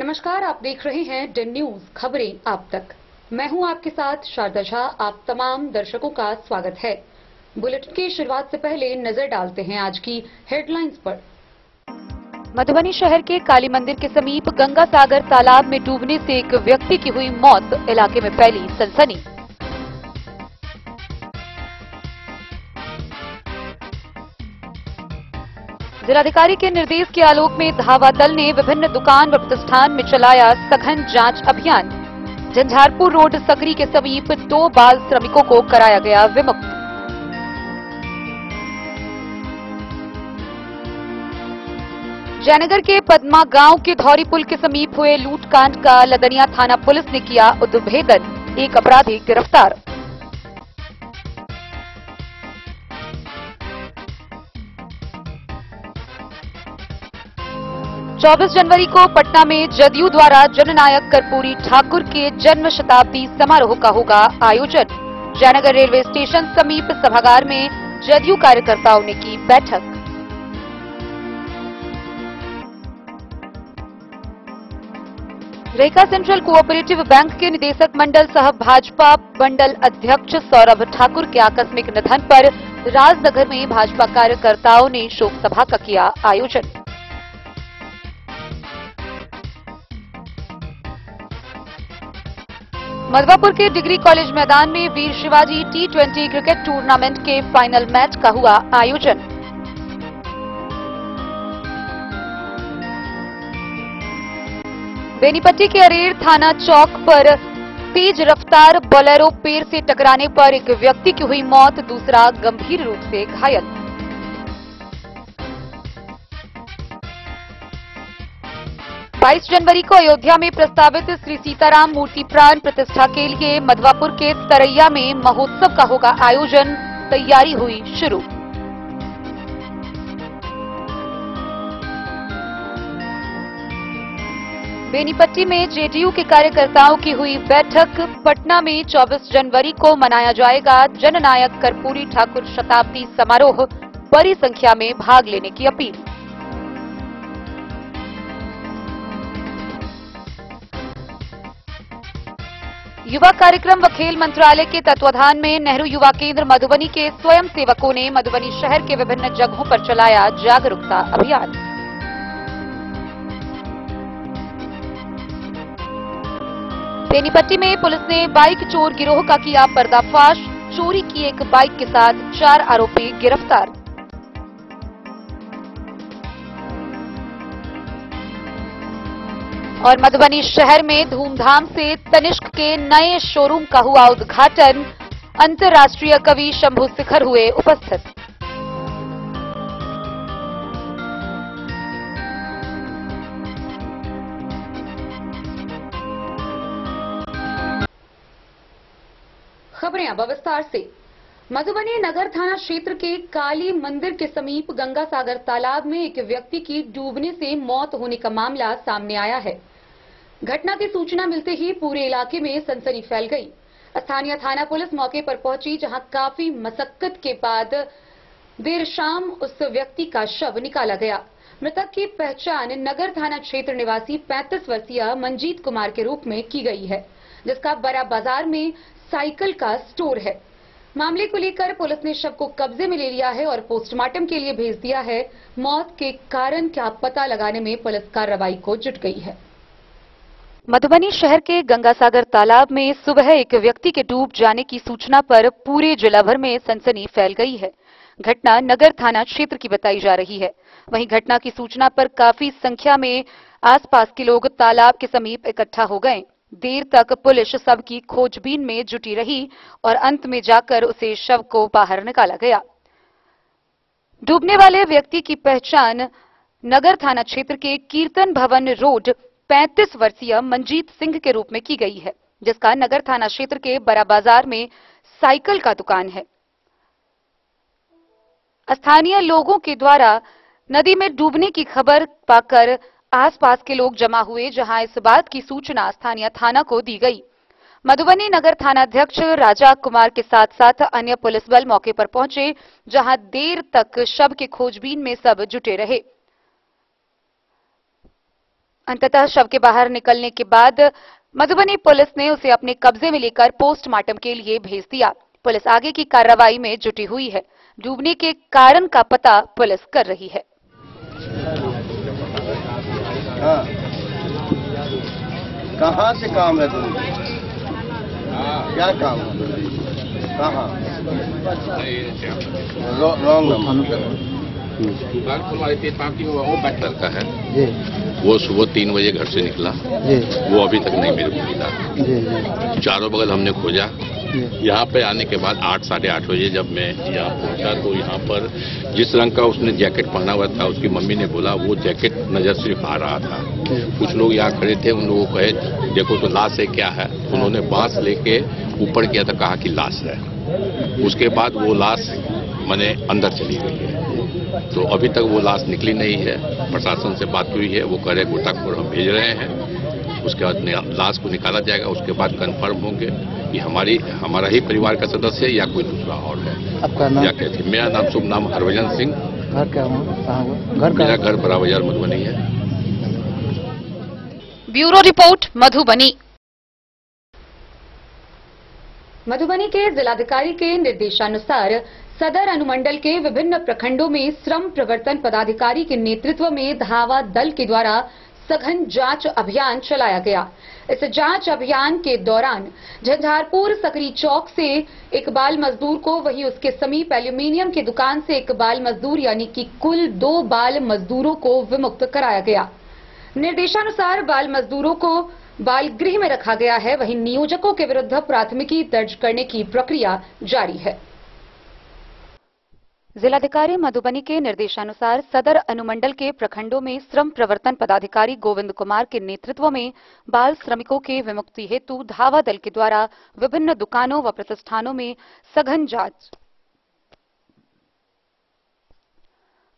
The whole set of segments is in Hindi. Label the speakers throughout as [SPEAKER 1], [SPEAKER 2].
[SPEAKER 1] नमस्कार, आप देख रहे हैं डेन न्यूज खबरें आप तक। मैं हूं आपके साथ शारदा झा। आप तमाम दर्शकों का स्वागत है। बुलेटिन की शुरुआत से पहले नजर डालते हैं आज की हेडलाइंस पर। मधुबनी शहर के काली मंदिर के समीप गंगा सागर तालाब में डूबने से एक व्यक्ति की हुई मौत, इलाके में फैली सनसनी। जिलाधिकारी के निर्देश के आलोक में धावा दल ने विभिन्न दुकान व प्रतिष्ठान में चलाया सघन जांच अभियान। झंझारपुर रोड सकरी के समीप 2 बाल श्रमिकों को कराया गया विमुक्त। जयनगर के पद्मा गांव के धौरी पुल के समीप हुए लूटकांड का लदनिया थाना पुलिस ने किया उद्भेदन, एक अपराधी गिरफ्तार। चौबीस जनवरी को पटना में जदयू द्वारा जननायक कर्पूरी ठाकुर के जन्म शताब्दी समारोह का होगा आयोजन। जयनगर रेलवे स्टेशन समीप सभागार में जदयू कार्यकर्ताओं ने की बैठक। रेखा सेंट्रल कोऑपरेटिव बैंक के निदेशक मंडल सह भाजपा मंडल अध्यक्ष सौरभ ठाकुर के आकस्मिक निधन पर राजनगर में भाजपा कार्यकर्ताओं ने शोक सभा का किया आयोजन। मधवापुर के डिग्री कॉलेज मैदान में वीर शिवाजी T20 क्रिकेट टूर्नामेंट के फाइनल मैच का हुआ आयोजन। बेनीपट्टी के अरेर थाना चौक पर तेज रफ्तार बोलेरो पेड़ से टकराने पर एक व्यक्ति की हुई मौत, दूसरा गंभीर रूप से घायल। 22 जनवरी को अयोध्या में प्रस्तावित श्री सीताराम मूर्ति प्राण प्रतिष्ठा के लिए मधवापुर के तरैया में महोत्सव का होगा आयोजन, तैयारी हुई शुरू। बेनीपट्टी में जेडीयू के कार्यकर्ताओं की हुई बैठक। पटना में 24 जनवरी को मनाया जाएगा जननायक कर्पूरी ठाकुर शताब्दी समारोह, बड़ी संख्या में भाग लेने की अपील। युवा कार्यक्रम व खेल मंत्रालय के तत्वाधान में नेहरू युवा केंद्र मधुबनी के स्वयं सेवकों ने मधुबनी शहर के विभिन्न जगहों पर चलाया जागरूकता अभियान। बेनीपट्टी में पुलिस ने बाइक चोर गिरोह का किया पर्दाफाश, चोरी की एक बाइक के साथ 4 आरोपी गिरफ्तार। और मधुबनी शहर में धूमधाम से तनिष्क के नए शोरूम का हुआ उद्घाटन, अंतर्राष्ट्रीय कवि शंभू शिखर हुए उपस्थित। खबरें अब विस्तार से। मधुबनी नगर थाना क्षेत्र के काली मंदिर के समीप गंगा सागर तालाब में एक व्यक्ति की डूबने से मौत होने का मामला सामने आया है। घटना की सूचना मिलते ही पूरे इलाके में सनसनी फैल गई। स्थानीय थाना पुलिस मौके पर पहुंची, जहां काफी मशक्कत के बाद देर शाम उस व्यक्ति का शव निकाला गया। मृतक की पहचान नगर थाना क्षेत्र निवासी 35 वर्षीय मंजीत कुमार के रूप में की गई है, जिसका बड़ा बाजार में साइकिल का स्टोर है। मामले को लेकर पुलिस ने शव को कब्जे में ले लिया है और पोस्टमार्टम के लिए भेज दिया है। मौत के कारण क्या पता लगाने में पुलिस कार्रवाई को जुट गई है। मधुबनी शहर के गंगा सागर तालाब में सुबह एक व्यक्ति के डूब जाने की सूचना पर पूरे जिला भर में सनसनी फैल गई है। घटना नगर थाना क्षेत्र की बताई जा रही है। वहीं घटना की सूचना पर काफी संख्या में आसपास के लोग तालाब के समीप इकट्ठा हो गए। देर तक पुलिस शव की खोजबीन में जुटी रही और अंत में जाकर उसे शव को बाहर निकाला गया। डूबने वाले व्यक्ति की पहचान नगर थाना क्षेत्र के कीर्तन भवन रोड 35 वर्षीय मंजीत सिंह के रूप में की गई है, जिसका नगर थाना क्षेत्र के बड़ा बाजार में साइकिल का दुकान है। स्थानीय लोगों के द्वारा नदी में डूबने की खबर पाकर आसपास के लोग जमा हुए, जहां इस बात की सूचना स्थानीय थाना को दी गई। मधुबनी नगर थानाध्यक्ष राजा कुमार के साथ साथ अन्य पुलिस बल मौके पर पहुंचे, जहां देर तक शव के खोजबीन में सब जुटे रहे। अंततः शव के बाहर निकलने के बाद मधुबनी पुलिस ने उसे अपने कब्जे में लेकर पोस्टमार्टम के लिए भेज दिया। पुलिस आगे की कार्रवाई में जुटी हुई है। डूबने के कारण का पता पुलिस कर रही है।
[SPEAKER 2] हाँ। कहाँ से काम है तुम? क्या काम है? कहाँ? Wrong number.
[SPEAKER 3] वो बैटल का है। वो सुबह 3 बजे घर से निकला। वो अभी तक नहीं मेरे को मिला। चारों बगल हमने खोजा। यहाँ पे आने के बाद 8 साढ़े 8 बजे जब मैं यहाँ पहुँचा तो यहाँ पर जिस रंग का उसने जैकेट पहना हुआ था उसकी मम्मी ने बोला वो जैकेट नजर सिर्फ आ रहा था। कुछ लोग यहाँ खड़े थे, उन लोगों को कहे देखो तो लाश है क्या है। उन्होंने बांस लेके ऊपर किया था, कहा कि लाश है। उसके बाद वो लाश मैंने अंदर चली गई है। तो अभी तक वो लाश निकली नहीं है। प्रशासन से बात हुई है, वो कह रहे गोताखोर हम भेज रहे हैं। उसके बाद लाश को निकाला जाएगा। उसके बाद कंफर्म होंगे कि हमारा ही परिवार का सदस्य है या कोई दूसरा और है।
[SPEAKER 2] आपका नाम?
[SPEAKER 3] क्या कहते हैं? मेरा नाम शुभ नाम हरभजन सिंह।
[SPEAKER 2] घर क्या हुआ?
[SPEAKER 3] मेरा घर बड़ा बाजार मधुबनी है।
[SPEAKER 1] Bureau report Madhubani. मधुबनी के जिलाधिकारी के निर्देशानुसार सदर अनुमंडल के विभिन्न प्रखंडों में श्रम प्रवर्तन पदाधिकारी के नेतृत्व में धावा दल के द्वारा सघन जांच अभियान चलाया गया। इस जांच अभियान के दौरान झंझारपुर सकरी चौक से एक बाल मजदूर को, वहीं उसके समीप एल्यूमिनियम की दुकान से एक बाल मजदूर यानी कि कुल 2 बाल मजदूरों को विमुक्त कराया गया। निर्देशानुसार बाल मजदूरों को बाल गृह में रखा गया है। वहीं नियोजकों के विरुद्ध प्राथमिकी दर्ज करने की प्रक्रिया जारी है। जिलाधिकारी मधुबनी के निर्देशानुसार सदर अनुमंडल के प्रखंडों में श्रम प्रवर्तन पदाधिकारी गोविंद कुमार के नेतृत्व में बाल श्रमिकों के विमुक्ति हेतु धावा दल के द्वारा विभिन्न दुकानों व प्रतिष्ठानों में सघन जांच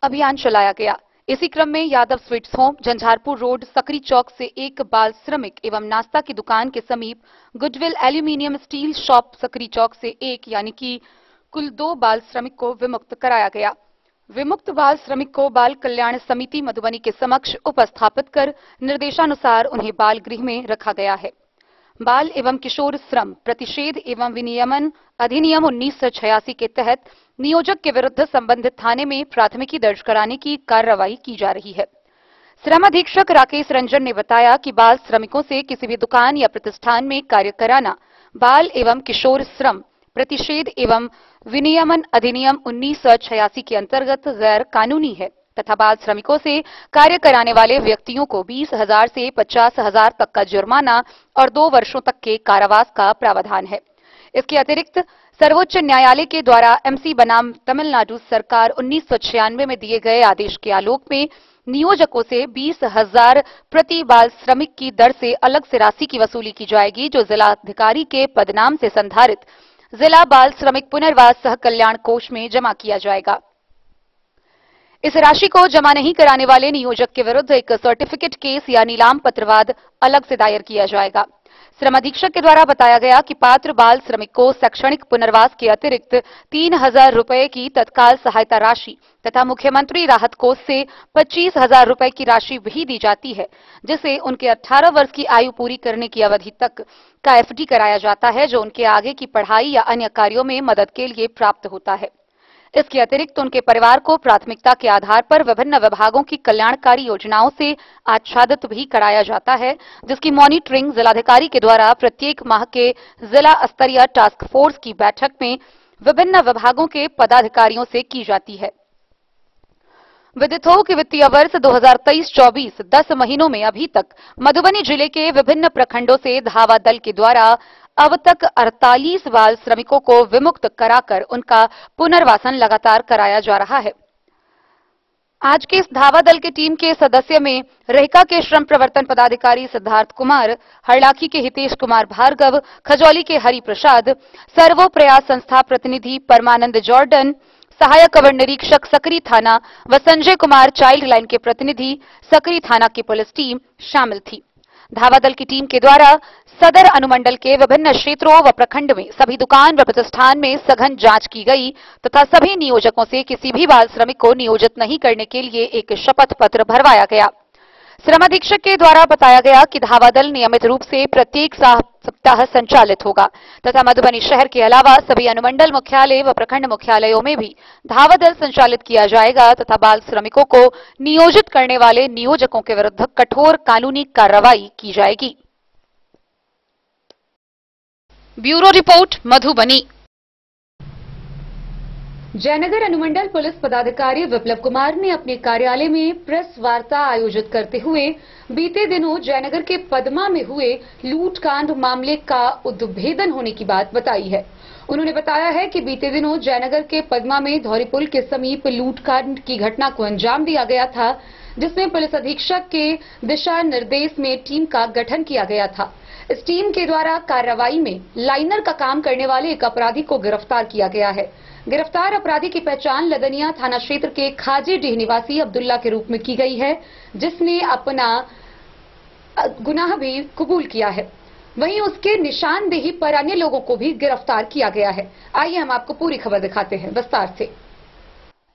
[SPEAKER 1] अभियान चलाया गया। इसी क्रम में Yadav sweets home, Jhanjharpur road, Sakri Chowk से एक बाल श्रमिक एवं नाश्ता की दुकान के समीप गुडविल एल्यूमिनियम स्टील शॉप सकरी चौक से एक यानी कि कुल 2 बाल श्रमिक को विमुक्त कराया गया। विमुक्त बाल श्रमिक को बाल कल्याण समिति मधुबनी के समक्ष उपस्थापित कर निर्देशानुसार उन्हें बाल गृह में रखा गया है। बाल एवं किशोर श्रम प्रतिषेध एवं विनियमन अधिनियम 1986 के तहत नियोजक के विरुद्ध संबंधित थाने में प्राथमिकी दर्ज कराने की कार्रवाई की जा रही है। श्रम अधीक्षक राकेश रंजन ने बताया कि बाल श्रमिकों से किसी भी दुकान या प्रतिष्ठान में कार्य कराना बाल एवं किशोर श्रम प्रतिषेध एवं विनियमन अधिनियम 1986 के अंतर्गत गैर कानूनी है तथा बाल श्रमिकों से कार्य कराने वाले व्यक्तियों को 20,000 से 50,000 तक का जुर्माना और 2 वर्षों तक के कारावास का प्रावधान है। इसके अतिरिक्त सर्वोच्च न्यायालय के द्वारा MC बनाम तमिलनाडु सरकार 1996 में दिए गए आदेश के आलोक में नियोजकों से 20,000 प्रति बाल श्रमिक की दर से अलग से राशि की वसूली की जाएगी, जो जिलाधिकारी के पदनाम से संधारित जिला बाल श्रमिक पुनर्वास सह कल्याण कोष में जमा किया जाएगा। इस राशि को जमा नहीं कराने वाले नियोजक के विरुद्ध एक सर्टिफिकेट केस या नीलाम पत्रवाद अलग से दायर किया जाएगा। श्रम अधीक्षक के द्वारा बताया गया कि पात्र बाल श्रमिक को शैक्षणिक पुनर्वास के अतिरिक्त 3,000 रुपए की तत्काल सहायता राशि तथा मुख्यमंत्री राहत कोष से 25,000 रुपए की राशि भी दी जाती है, जिसे उनके 18 वर्ष की आयु पूरी करने की अवधि तक का FD कराया जाता है, जो उनके आगे की पढ़ाई या अन्य कार्यों में मदद के लिए प्राप्त होता है। इसके अतिरिक्त उनके परिवार को प्राथमिकता के आधार पर विभिन्न विभागों की कल्याणकारी योजनाओं से आच्छादित भी कराया जाता है, जिसकी मॉनिटरिंग जिलाधिकारी के द्वारा प्रत्येक माह के जिला स्तरीय टास्क फोर्स की बैठक में विभिन्न विभागों के पदाधिकारियों से की जाती है। विदित हो कि वित्तीय वर्ष 2023-24 10 महीनों में अभी तक मधुबनी जिले के विभिन्न प्रखंडों से धावा दल के द्वारा अब तक 48 बाल श्रमिकों को विमुक्त कराकर उनका पुनर्वासन लगातार कराया जा रहा है। आज के इस धावा दल की टीम के सदस्य में रेहका के श्रम प्रवर्तन पदाधिकारी सिद्धार्थ कुमार, हरलाखी के हितेश कुमार भार्गव, खजौली के हरि प्रसाद, सर्वो प्रयास संस्था प्रतिनिधि परमानंद जॉर्डन, सहायक अवर निरीक्षक सकरी थाना व संजय कुमार चाइल्ड लाइन के प्रतिनिधि सकरी थाना की पुलिस टीम शामिल थी। धावा दल की टीम के द्वारा सदर अनुमंडल के विभिन्न क्षेत्रों व प्रखंड में सभी दुकान व प्रतिष्ठान में सघन जांच की गई तथा सभी नियोजकों से किसी भी बाल श्रमिक को नियोजित नहीं करने के लिए एक शपथ पत्र भरवाया गया। श्रम अधीक्षक के द्वारा बताया गया कि धावा दल नियमित रूप से प्रत्येक सप्ताह संचालित होगा तथा मधुबनी शहर के अलावा सभी अनुमंडल मुख्यालय व प्रखंड मुख्यालयों में भी धावा दल संचालित किया जाएगा तथा बाल श्रमिकों को नियोजित करने वाले नियोजकों के विरुद्ध कठोर कानूनी कार्रवाई की जाएगी। Bureau report, Madhubani. जयनगर अनुमंडल पुलिस पदाधिकारी विप्लव कुमार ने अपने कार्यालय में प्रेस वार्ता आयोजित करते हुए बीते दिनों जयनगर के पदमा में हुए लूटकांड मामले का उद्भेदन होने की बात बताई है। उन्होंने बताया है कि बीते दिनों जयनगर के पदमा में धौरी पुल के समीप लूटकांड की घटना को अंजाम दिया गया था, जिसमें पुलिस अधीक्षक के दिशा निर्देश में टीम का गठन किया गया था। इस टीम के द्वारा कार्रवाई में लाइनर का काम करने वाले एक अपराधी को गिरफ्तार किया गया है। गिरफ्तार अपराधी की पहचान लदनिया थाना क्षेत्र के खाजेडीह निवासी अब्दुल्ला के रूप में की गई है, जिसने अपना गुनाह भी कबूल किया है। वहीं उसके निशानदेही पर अन्य लोगों को भी गिरफ्तार किया गया है। आइए हम आपको पूरी खबर दिखाते हैं विस्तार से।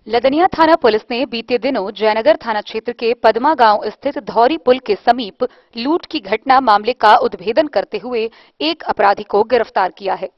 [SPEAKER 1] लदनिया थाना पुलिस ने बीते दिनों जयनगर थाना क्षेत्र के पदमा गांव स्थित धौरी पुल के समीप लूट की घटना मामले का उद्भेदन करते हुए एक अपराधी को गिरफ्तार किया है।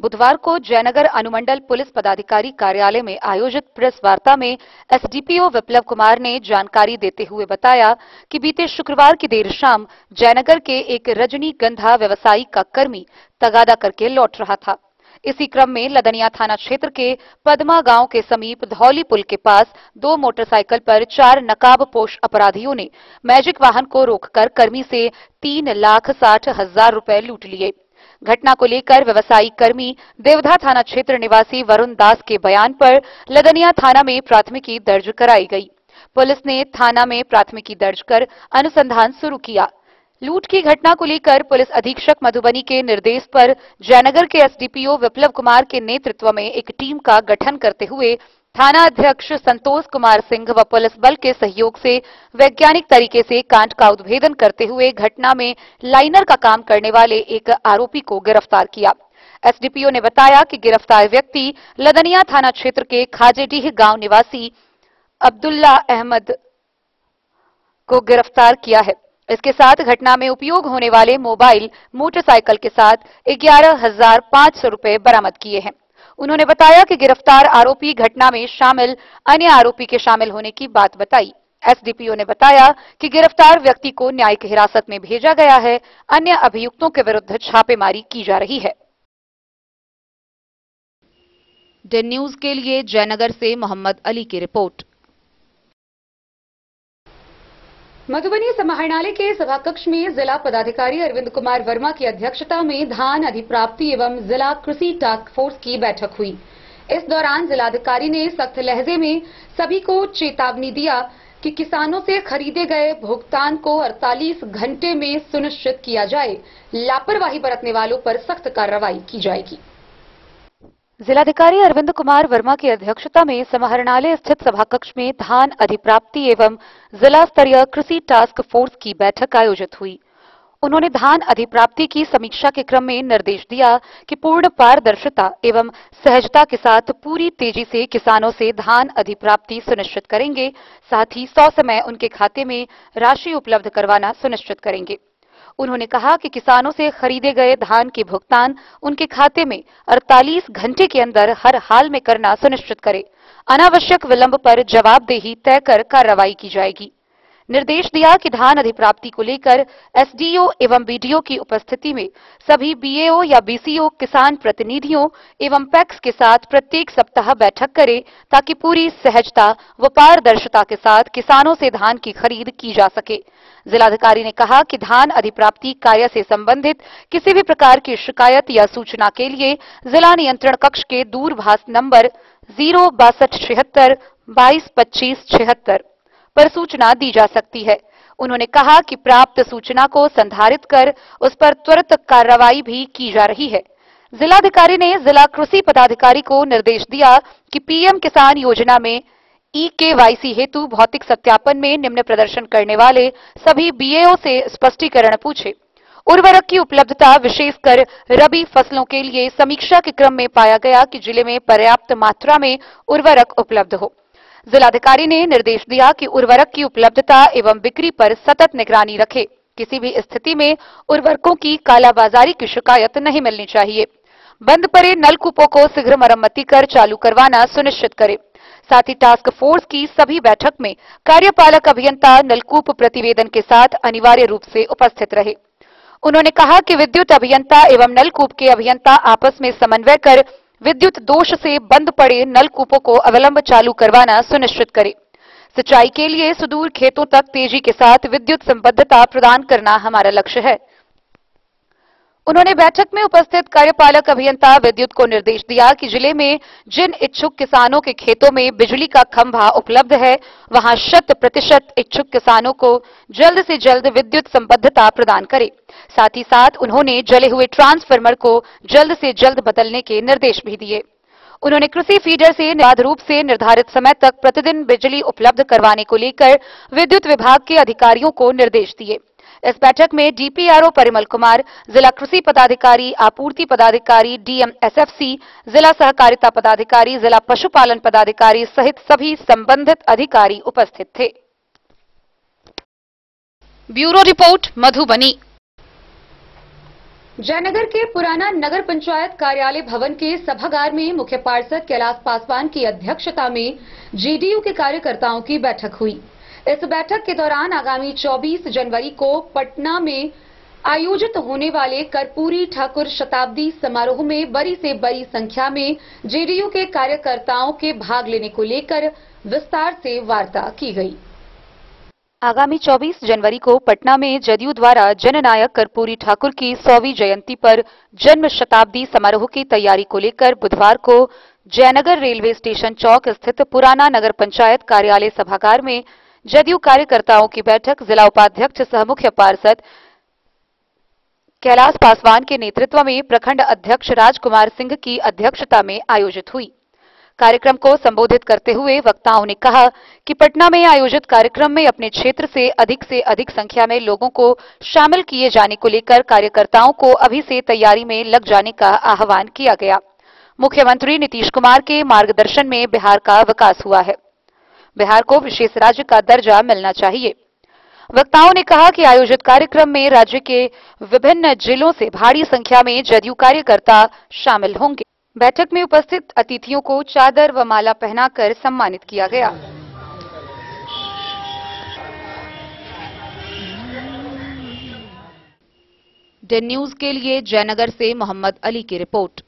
[SPEAKER 1] बुधवार को जयनगर अनुमंडल पुलिस पदाधिकारी कार्यालय में आयोजित प्रेस वार्ता में एसडीपीओ विप्लव कुमार ने जानकारी देते हुए बताया कि बीते शुक्रवार की देर शाम जयनगर के एक रजनीगंधा व्यवसायी का कर्मी तगादा करके लौट रहा था। इसी क्रम में लदनिया थाना क्षेत्र के पदमा गांव के समीप धौली पुल के पास 2 मोटरसाइकिल पर 4 नकाबपोश अपराधियों ने मैजिक वाहन को रोककर कर्मी से 3,60,000 रुपए लूट लिए। घटना को लेकर व्यवसायी कर्मी देवधा थाना क्षेत्र निवासी वरुण दास के बयान पर लदनिया थाना में प्राथमिकी दर्ज कराई गई। पुलिस ने थाना में प्राथमिकी दर्ज कर अनुसंधान शुरू किया। लूट की घटना को लेकर पुलिस अधीक्षक मधुबनी के निर्देश पर जयनगर के एसडीपीओ विप्लव कुमार के नेतृत्व में एक टीम का गठन करते हुए थाना अध्यक्ष संतोष कुमार सिंह व पुलिस बल के सहयोग से वैज्ञानिक तरीके से कांड का उद्भेदन करते हुए घटना में लाइनर का काम करने वाले एक आरोपी को गिरफ्तार किया। एसडीपीओ ने बताया कि गिरफ्तार व्यक्ति लदनिया थाना क्षेत्र के खाजेडीह गांव निवासी अब्दुल्ला अहमद को गिरफ्तार किया है। इसके साथ घटना में उपयोग होने वाले मोबाइल मोटरसाइकिल के साथ 11,500 रुपए बरामद किए हैं। उन्होंने बताया कि गिरफ्तार आरोपी घटना में शामिल अन्य आरोपी के शामिल होने की बात बताई। एसडीपीओ ने बताया कि गिरफ्तार व्यक्ति को न्यायिक हिरासत में भेजा गया है। अन्य अभियुक्तों के विरुद्ध छापेमारी की जा रही है। डेन न्यूज के लिए जयनगर से मोहम्मद अली की रिपोर्ट। मधुबनी समाहरणालय के सभाकक्ष में जिला पदाधिकारी अरविंद कुमार वर्मा की अध्यक्षता में धान अधिप्राप्ति एवं जिला कृषि टास्क फोर्स की बैठक हुई। इस दौरान जिलाधिकारी ने सख्त लहजे में सभी को चेतावनी दिया कि किसानों से खरीदे गए भुगतान को 48 घंटे में सुनिश्चित किया जाए। लापरवाही बरतने वालों पर सख्त कार्रवाई की जाएगी। जिलाधिकारी अरविंद कुमार वर्मा की अध्यक्षता में समाहरणालय स्थित सभाकक्ष में धान अधिप्राप्ति एवं जिला स्तरीय कृषि टास्क फोर्स की बैठक आयोजित हुई। उन्होंने धान अधिप्राप्ति की समीक्षा के क्रम में निर्देश दिया कि पूर्ण पारदर्शिता एवं सहजता के साथ पूरी तेजी से किसानों से धान अधिप्राप्ति सुनिश्चित करेंगे, साथ ही 100 समय उनके खाते में राशि उपलब्ध करवाना सुनिश्चित करेंगे। उन्होंने कहा कि किसानों से खरीदे गए धान के भुगतान उनके खाते में 48 घंटे के अंदर हर हाल में करना सुनिश्चित करे। अनावश्यक विलंब पर जवाबदेही तय कर कार्रवाई की जाएगी। निर्देश दिया कि धान अधिप्राप्ति को लेकर एसडीओ एवं बीडीओ की उपस्थिति में सभी बीएओ या बीसीओ किसान प्रतिनिधियों एवं पैक्स के साथ प्रत्येक सप्ताह बैठक करें, ताकि पूरी सहजता व पारदर्शिता के साथ किसानों से धान की खरीद की जा सके। जिलाधिकारी ने कहा कि धान अधिप्राप्ति कार्य से संबंधित किसी भी प्रकार की शिकायत या सूचना के लिए जिला नियंत्रण कक्ष के दूरभाष नंबर 06276 2225 76 पर सूचना दी जा सकती है। उन्होंने कहा कि प्राप्त सूचना को संधारित कर उस पर त्वरित कार्रवाई भी की जा रही है। जिलाधिकारी ने जिला कृषि पदाधिकारी को निर्देश दिया कि पीएम किसान योजना में ई-केवाईसी हेतु भौतिक सत्यापन में निम्न प्रदर्शन करने वाले सभी बीएओ से स्पष्टीकरण पूछे। उर्वरक की उपलब्धता विशेषकर रबी फसलों के लिए समीक्षा के क्रम में पाया गया कि जिले में पर्याप्त मात्रा में उर्वरक उपलब्ध हो। जिलाधिकारी ने निर्देश दिया कि उर्वरक की उपलब्धता एवं बिक्री पर सतत निगरानी रखे। किसी भी स्थिति में उर्वरकों की कालाबाजारी की शिकायत नहीं मिलनी चाहिए। बंद पड़े नलकूपों को शीघ्र मरम्मती कर चालू करवाना सुनिश्चित करे। साथ ही टास्क फोर्स की सभी बैठक में कार्यपालक अभियंता नलकूप प्रतिवेदन के साथ अनिवार्य रूप से उपस्थित रहे। उन्होंने कहा कि विद्युत अभियंता एवं नलकूप के अभियंता आपस में समन्वय कर विद्युत दोष से बंद पड़े नलकूपों को अविलंब चालू करवाना सुनिश्चित करे। सिंचाई के लिए सुदूर खेतों तक तेजी के साथ विद्युत संबद्धता प्रदान करना हमारा लक्ष्य है। उन्होंने बैठक में उपस्थित कार्यपालक अभियंता विद्युत को निर्देश दिया कि जिले में जिन इच्छुक किसानों के खेतों में बिजली का खंभा उपलब्ध है, वहां 100% इच्छुक किसानों को जल्द से जल्द विद्युत संबद्धता प्रदान करे। साथ ही साथ उन्होंने जले हुए ट्रांसफार्मर को जल्द से जल्द बदलने के निर्देश भी दिए। उन्होंने कृषि फीडर से निर्बाध रूप से निर्धारित समय तक प्रतिदिन बिजली उपलब्ध करवाने को लेकर विद्युत विभाग के अधिकारियों को निर्देश दिए। इस बैठक में डीपीआरओ परिमल कुमार, जिला कृषि पदाधिकारी, आपूर्ति पदाधिकारी, डीएम एसएफसी, जिला सहकारिता पदाधिकारी, जिला पशुपालन पदाधिकारी सहित सभी संबंधित अधिकारी उपस्थित थे। Bureau report, Madhubani. जयनगर के पुराना नगर पंचायत कार्यालय भवन के सभागार में मुख्य पार्षद कैलाश पासवान की अध्यक्षता में जेडीयू के कार्यकर्ताओं की बैठक हुई। इस बैठक के दौरान आगामी 24 जनवरी को पटना में आयोजित होने वाले कर्पूरी ठाकुर शताब्दी समारोह में बड़ी से बड़ी संख्या में जेडीयू के कार्यकर्ताओं के भाग लेने को लेकर विस्तार से वार्ता की गई। आगामी 24 जनवरी को पटना में जदयू द्वारा जननायक कर्पूरी ठाकुर की 100वीं जयंती पर जन्म शताब्दी समारोह की तैयारी को लेकर बुधवार को जयनगर रेलवे स्टेशन चौक स्थित पुराना नगर पंचायत कार्यालय सभागार में जदयू कार्यकर्ताओं की बैठक जिला उपाध्यक्ष सह मुख्य पार्षद कैलाश पासवान के नेतृत्व में प्रखंड अध्यक्ष राजकुमार सिंह की अध्यक्षता में आयोजित हुई। कार्यक्रम को संबोधित करते हुए वक्ताओं ने कहा कि पटना में आयोजित कार्यक्रम में अपने क्षेत्र से अधिक संख्या में लोगों को शामिल किए जाने को लेकर कार्यकर्ताओं को अभी से तैयारी में लग जाने का आह्वान किया गया। मुख्यमंत्री नीतीश कुमार के मार्गदर्शन में बिहार का विकास हुआ है। बिहार को विशेष राज्य का दर्जा मिलना चाहिए। वक्ताओं ने कहा कि आयोजित कार्यक्रम में राज्य के विभिन्न जिलों से भारी संख्या में जदयू कार्यकर्ता शामिल होंगे। बैठक में उपस्थित अतिथियों को चादर व माला पहनाकर सम्मानित किया गया। डेन न्यूज के लिए जयनगर से मोहम्मद अली की रिपोर्ट।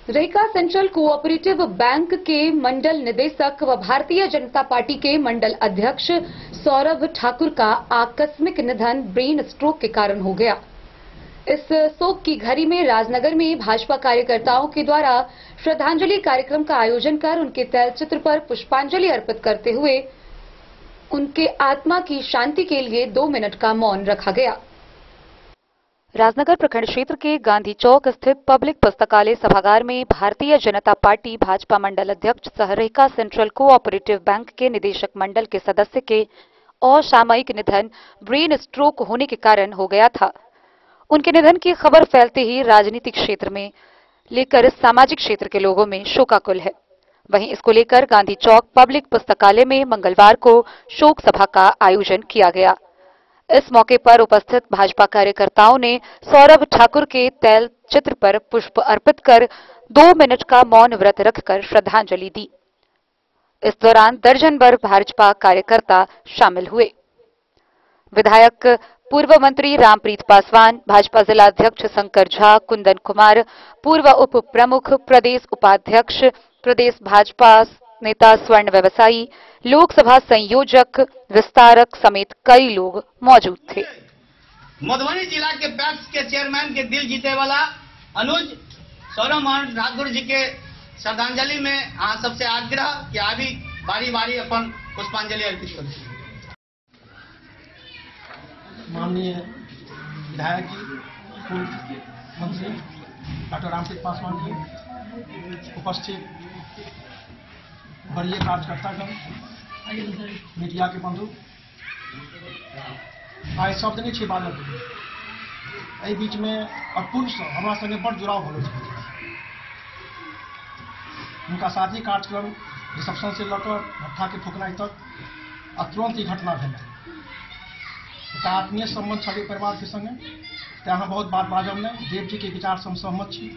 [SPEAKER 1] रेखा सेंट्रल कोऑपरेटिव बैंक के मंडल निदेशक व भारतीय जनता पार्टी के मंडल अध्यक्ष सौरभ ठाकुर का आकस्मिक निधन ब्रेन स्ट्रोक के कारण हो गया। इस शोक की घड़ी में राजनगर में भाजपा कार्यकर्ताओं के द्वारा श्रद्धांजलि कार्यक्रम का आयोजन कर उनके तैलचित्र पर पुष्पांजलि अर्पित करते हुए उनके आत्मा की शांति के लिए 2 मिनट का मौन रखा गया। राजनगर प्रखंड क्षेत्र के गांधी चौक स्थित पब्लिक पुस्तकालय सभागार में भारतीय जनता पार्टी भाजपा मंडल अध्यक्ष सह रेखा सेंट्रल कोऑपरेटिव बैंक के निदेशक मंडल के सदस्य के असामयिक निधन ब्रेन स्ट्रोक होने के कारण हो गया था। उनके निधन की खबर फैलते ही राजनीतिक क्षेत्र में लेकर सामाजिक क्षेत्र के लोगों में शोकाकुल है। वहीं इसको लेकर गांधी चौक पब्लिक पुस्तकालय में मंगलवार को शोक सभा का आयोजन किया गया। इस मौके पर उपस्थित भाजपा कार्यकर्ताओं ने सौरभ ठाकुर के तैल चित्र पर पुष्प अर्पित कर 2 मिनट का मौन व्रत रखकर श्रद्धांजलि दी। इस दौरान दर्जन भर भाजपा कार्यकर्ता शामिल हुए। विधायक पूर्व मंत्री रामप्रीत पासवान, भाजपा जिला अध्यक्ष शंकर झा, कुंदन कुमार, पूर्व उप प्रमुख, प्रदेश उपाध्यक्ष, प्रदेश भाजपा नेता स्वर्ण व्यवसायी, लोकसभा संयोजक, विस्तारक समेत कई लोग मौजूद थे।
[SPEAKER 4] मधुबनी जिला के पैक्स के चेयरमैन के दिल जीते वाला अनुज सौरभ ठाकुर जी के श्रद्धांजलि में आप सबसे आग्रह कि अभी बारी बारी अपन पुष्पांजलि अर्पित करें।
[SPEAKER 5] माननीय विधायक जी, पूर्व मंत्री डॉक्टर रामप्रीत पासवान जी, उपस्थित वरीय कार्यकर्तागण, मीडिया के बंधु, आइ सब दिन छी बालक एहि बीच में अपूर्व हमरा संगे बड़ जुड़ाव होलो। उनका शादी कार्यक्रम रिसेप्शन से लऽ कऽ भट्ठा के ठोकनाइ तक तुरंत ई घटना भेल। एकटा आत्मीय संबंध छलै परिवार के संगे, तेँ अहाँ बहुत बात बाजब नहि। देव जी के विचार से हम सहमत छी,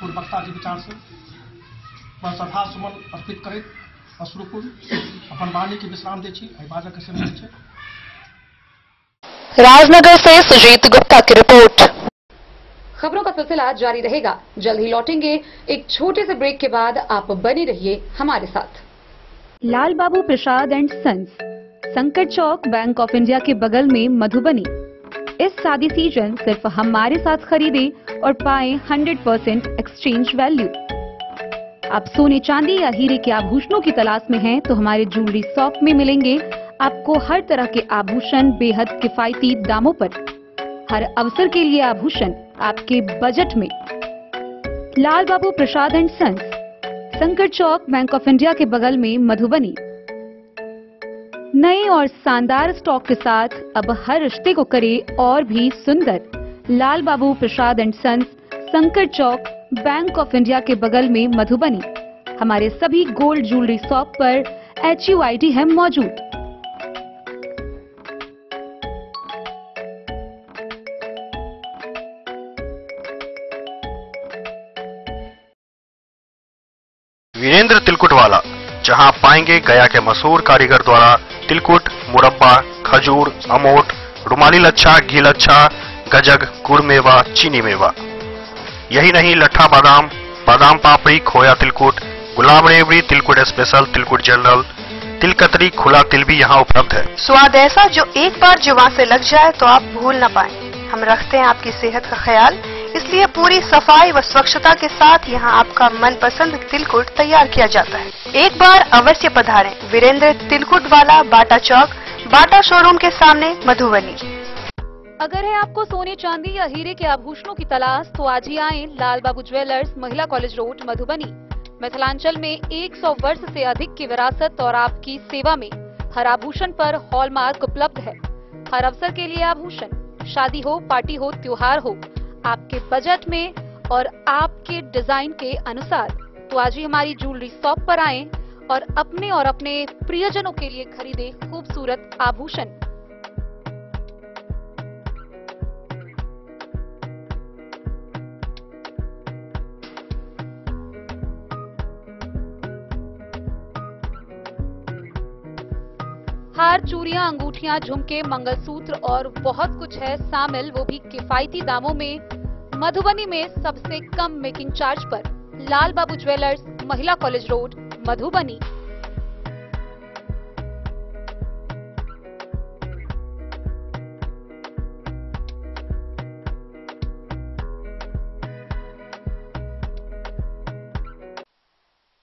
[SPEAKER 5] पूर्व वक्ता के विचार से। पर श्रद्धा सुमन अर्पित करैत अश्रुपूर्ण अपन वाणी के विश्राम दै छी। एहि बाजक के समय छै।
[SPEAKER 1] राजनगर से सुजीत गुप्ता की रिपोर्ट। खबरों का सिलसिला जारी रहेगा, जल्द ही लौटेंगे एक छोटे से ब्रेक के बाद। आप बने रहिए हमारे साथ। लाल बाबू प्रसाद एंड सन्स, संकट चौक, बैंक ऑफ इंडिया के बगल में, मधुबनी। इस शादी सीजन सिर्फ हमारे साथ खरीदे और पाएं 100% एक्सचेंज वैल्यू। आप सोने चांदी या हीरे के आभूषणों की तलाश में हैं तो हमारे ज्वेलरी शॉप में मिलेंगे आपको हर तरह के आभूषण बेहद किफायती दामों पर। हर अवसर के लिए आभूषण आपके बजट में। लाल बाबू प्रसाद एंड सन्स, संकट चौक, बैंक ऑफ इंडिया के बगल में, मधुबनी। नए और शानदार स्टॉक के साथ अब हर रिश्ते को करे और भी सुंदर। लाल बाबू प्रसाद एंड सन्स, संकट चौक, बैंक ऑफ इंडिया के बगल में, मधुबनी। हमारे सभी गोल्ड ज्वेलरी शॉप पर HUID है मौजूद।
[SPEAKER 6] वीरेंद्र तिलकुट वाला, जहां पाएंगे गया के मशहूर कारीगर द्वारा तिलकुट, मुरब्बा, खजूर, अमोट, रुमाली लच्छा, घी लच्छा, गजक, गुड़ मेवा, चीनी मेवा। यही नहीं, लट्ठा बादाम, बादाम पापड़ी, खोया तिलकुट, गुलाब रेवड़ी, तिलकुट स्पेशल, तिलकुट जनरल, तिलकतरी, खुला तिल भी यहाँ उपलब्ध है।
[SPEAKER 7] स्वाद ऐसा जो एक बार जुबान से लग जाए तो आप भूल न पाएं। हम रखते हैं आपकी सेहत का ख्याल, इसलिए पूरी सफाई व स्वच्छता के साथ यहाँ आपका मनपसंद तिलकुट तैयार किया जाता है। एक बार अवश्य पधारें वीरेंद्र तिलकुट वाला, बाटा चौक, बाटा शोरूम के सामने, मधुबनी।
[SPEAKER 1] अगर है आपको सोने चांदी या हीरे के आभूषणों की तलाश तो आज ही आएं लाल बाबू ज्वेलर्स, महिला कॉलेज रोड, मधुबनी। मिथिलांचल में 100 वर्ष से अधिक की विरासत और आपकी सेवा में हर आभूषण पर हॉलमार्क उपलब्ध है। हर अवसर के लिए आभूषण, शादी हो, पार्टी हो, त्योहार हो, आपके बजट में और आपके डिजाइन के अनुसार। तो आज ही हमारी ज्वेलरी शॉप पर आएं और अपने प्रियजनों के लिए खरीदे खूबसूरत आभूषण। हार, चूड़ियां, अंगूठियां, झुमके, मंगलसूत्र और बहुत कुछ है शामिल, वो भी किफायती दामों में। मधुबनी में सबसे कम मेकिंग चार्ज पर। लाल बाबू ज्वेलर्स, महिला college road, Madhubani.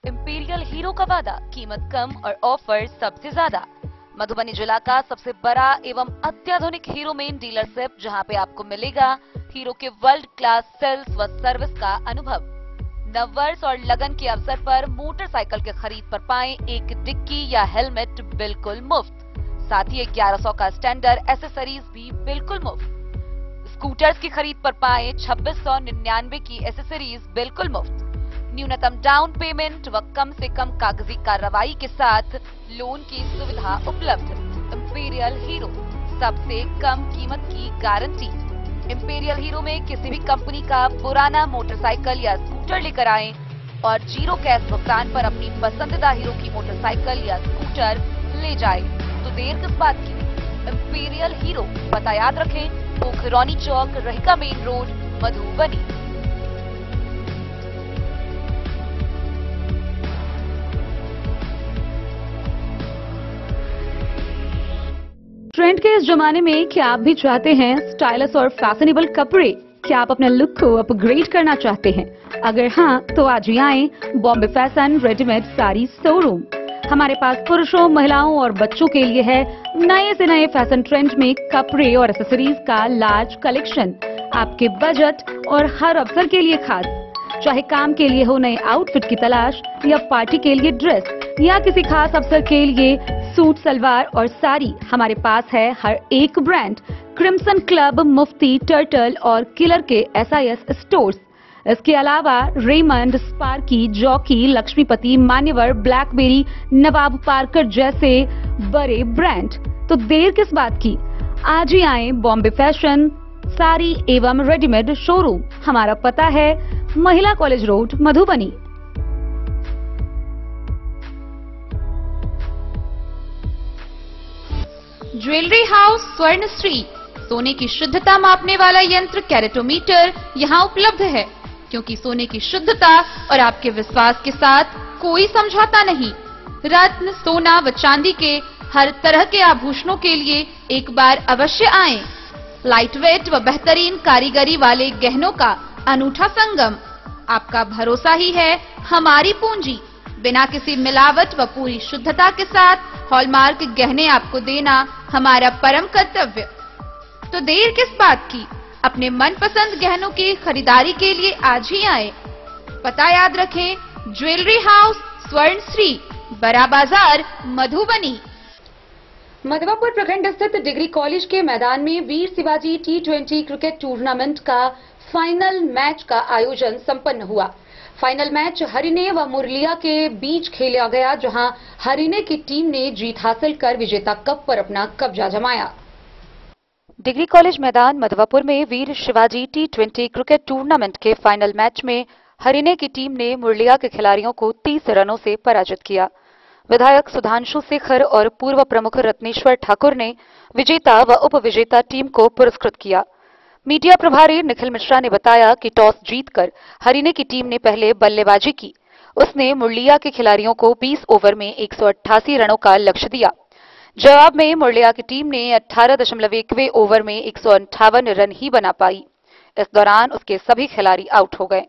[SPEAKER 1] Imperial hero का वादा, कीमत कम और ऑफर सबसे ज्यादा। मधुबनी जिला का सबसे बड़ा एवं अत्याधुनिक हीरो मेन डीलरशिप, जहां पे आपको मिलेगा हीरो के वर्ल्ड क्लास सेल्स व सर्विस का अनुभव। नववर्ष और लगन के अवसर पर मोटरसाइकिल के खरीद पर पाएं एक डिक्की या हेलमेट बिल्कुल मुफ्त। साथ ही 1100 का स्टैंडर्ड एसेसरीज भी बिल्कुल मुफ्त। स्कूटर्स की खरीद पर पाएं 2699 की एसेसरीज बिल्कुल मुफ्त। न्यूनतम डाउन पेमेंट व कम से कम कागजी कार्रवाई के साथ लोन की सुविधा उपलब्ध। इंपीरियल हीरो, सबसे कम कीमत की गारंटी। इंपीरियल हीरो में किसी भी कंपनी का पुराना मोटरसाइकिल या स्कूटर लेकर आएं और 0 कैश भुगतान पर अपनी पसंदीदा हीरो की मोटरसाइकिल या स्कूटर ले जाएं। तो देर किस बात की? इंपीरियल हीरो, पता याद रखें, Pokhrauni Chowk, Rahika main road, Madhubani. Trend के इस जमाने में क्या आप भी चाहते हैं स्टाइलिश और फैशनेबल कपड़े? क्या आप अपने लुक को अपग्रेड करना चाहते हैं? अगर हाँ, तो आज ही आएं Bombay fashion readymade sari showroom. हमारे पास पुरुषों, महिलाओं और बच्चों के लिए है नए से नए फैशन ट्रेंड में कपड़े और एक्सेसरीज का लार्ज कलेक्शन। आपके बजट और हर अवसर के लिए खास। चाहे काम के लिए हो नए आउटफिट की तलाश या पार्टी के लिए ड्रेस या किसी खास अवसर के लिए सूट, सलवार और साड़ी, हमारे पास है हर एक ब्रांड। क्रिम्सन क्लब, मुफ्ती, टर्टल और किलर के SIS स्टोर्स। इसके अलावा रेमंड, स्पार्की, जॉकी, लक्ष्मीपति, मान्यवर, ब्लैकबेरी, नवाब पार्कर जैसे बड़े ब्रांड। तो देर किस बात की, आज ही आए बॉम्बे फैशन साड़ी एवं रेडीमेड शोरूम। हमारा पता है Mahila college road, Madhubani. Jewellery house Swarnashree, सोने की शुद्धता मापने वाला यंत्र कैरेटोमीटर यहां उपलब्ध है, क्योंकि सोने की शुद्धता और आपके विश्वास के साथ कोई समझौता नहीं। रत्न, सोना व चांदी के हर तरह के आभूषणों के लिए एक बार अवश्य आएं। लाइट वेट व बेहतरीन कारीगरी वाले गहनों का अनूठा संगम। आपका भरोसा ही है हमारी पूंजी। बिना किसी मिलावट व पूरी शुद्धता के साथ हॉलमार्क गहने आपको देना हमारा परम कर्तव्य। तो देर किस बात की, अपने मनपसंद गहनों की खरीदारी के लिए आज ही आए। पता याद रखें, ज्वेलरी हाउस स्वर्णश्री, बड़ा बाजार, मधुबनी। मधवापुर प्रखंड स्थित डिग्री कॉलेज के मैदान में वीर शिवाजी T20 क्रिकेट टूर्नामेंट का फाइनल मैच का आयोजन संपन्न हुआ। फाइनल मैच हरिणे व मुरलिया के बीच खेला गया, जहां हरिणे की टीम ने जीत हासिल कर विजेता कप पर अपना कब्जा जमाया। डिग्री कॉलेज मैदान मधवापुर में वीर शिवाजी T20 क्रिकेट टूर्नामेंट के फाइनल मैच में हरिणे की टीम ने मुरलिया के खिलाड़ियों को 30 रनों से पराजित किया। विधायक सुधांशु शेखर और पूर्व प्रमुख रत्नेश्वर ठाकुर ने विजेता व उपविजेता टीम को पुरस्कृत किया। मीडिया प्रभारी निखिल मिश्रा ने बताया कि टॉस जीतकर हरिणे की टीम ने पहले बल्लेबाजी की। उसने मुरलिया के खिलाड़ियों को 20 ओवर में 188 रनों का लक्ष्य दिया। जवाब में मुरलिया की टीम ने 18.1 ओवर में 158 रन ही बना पाई। इस दौरान उसके सभी खिलाड़ी आउट हो गए।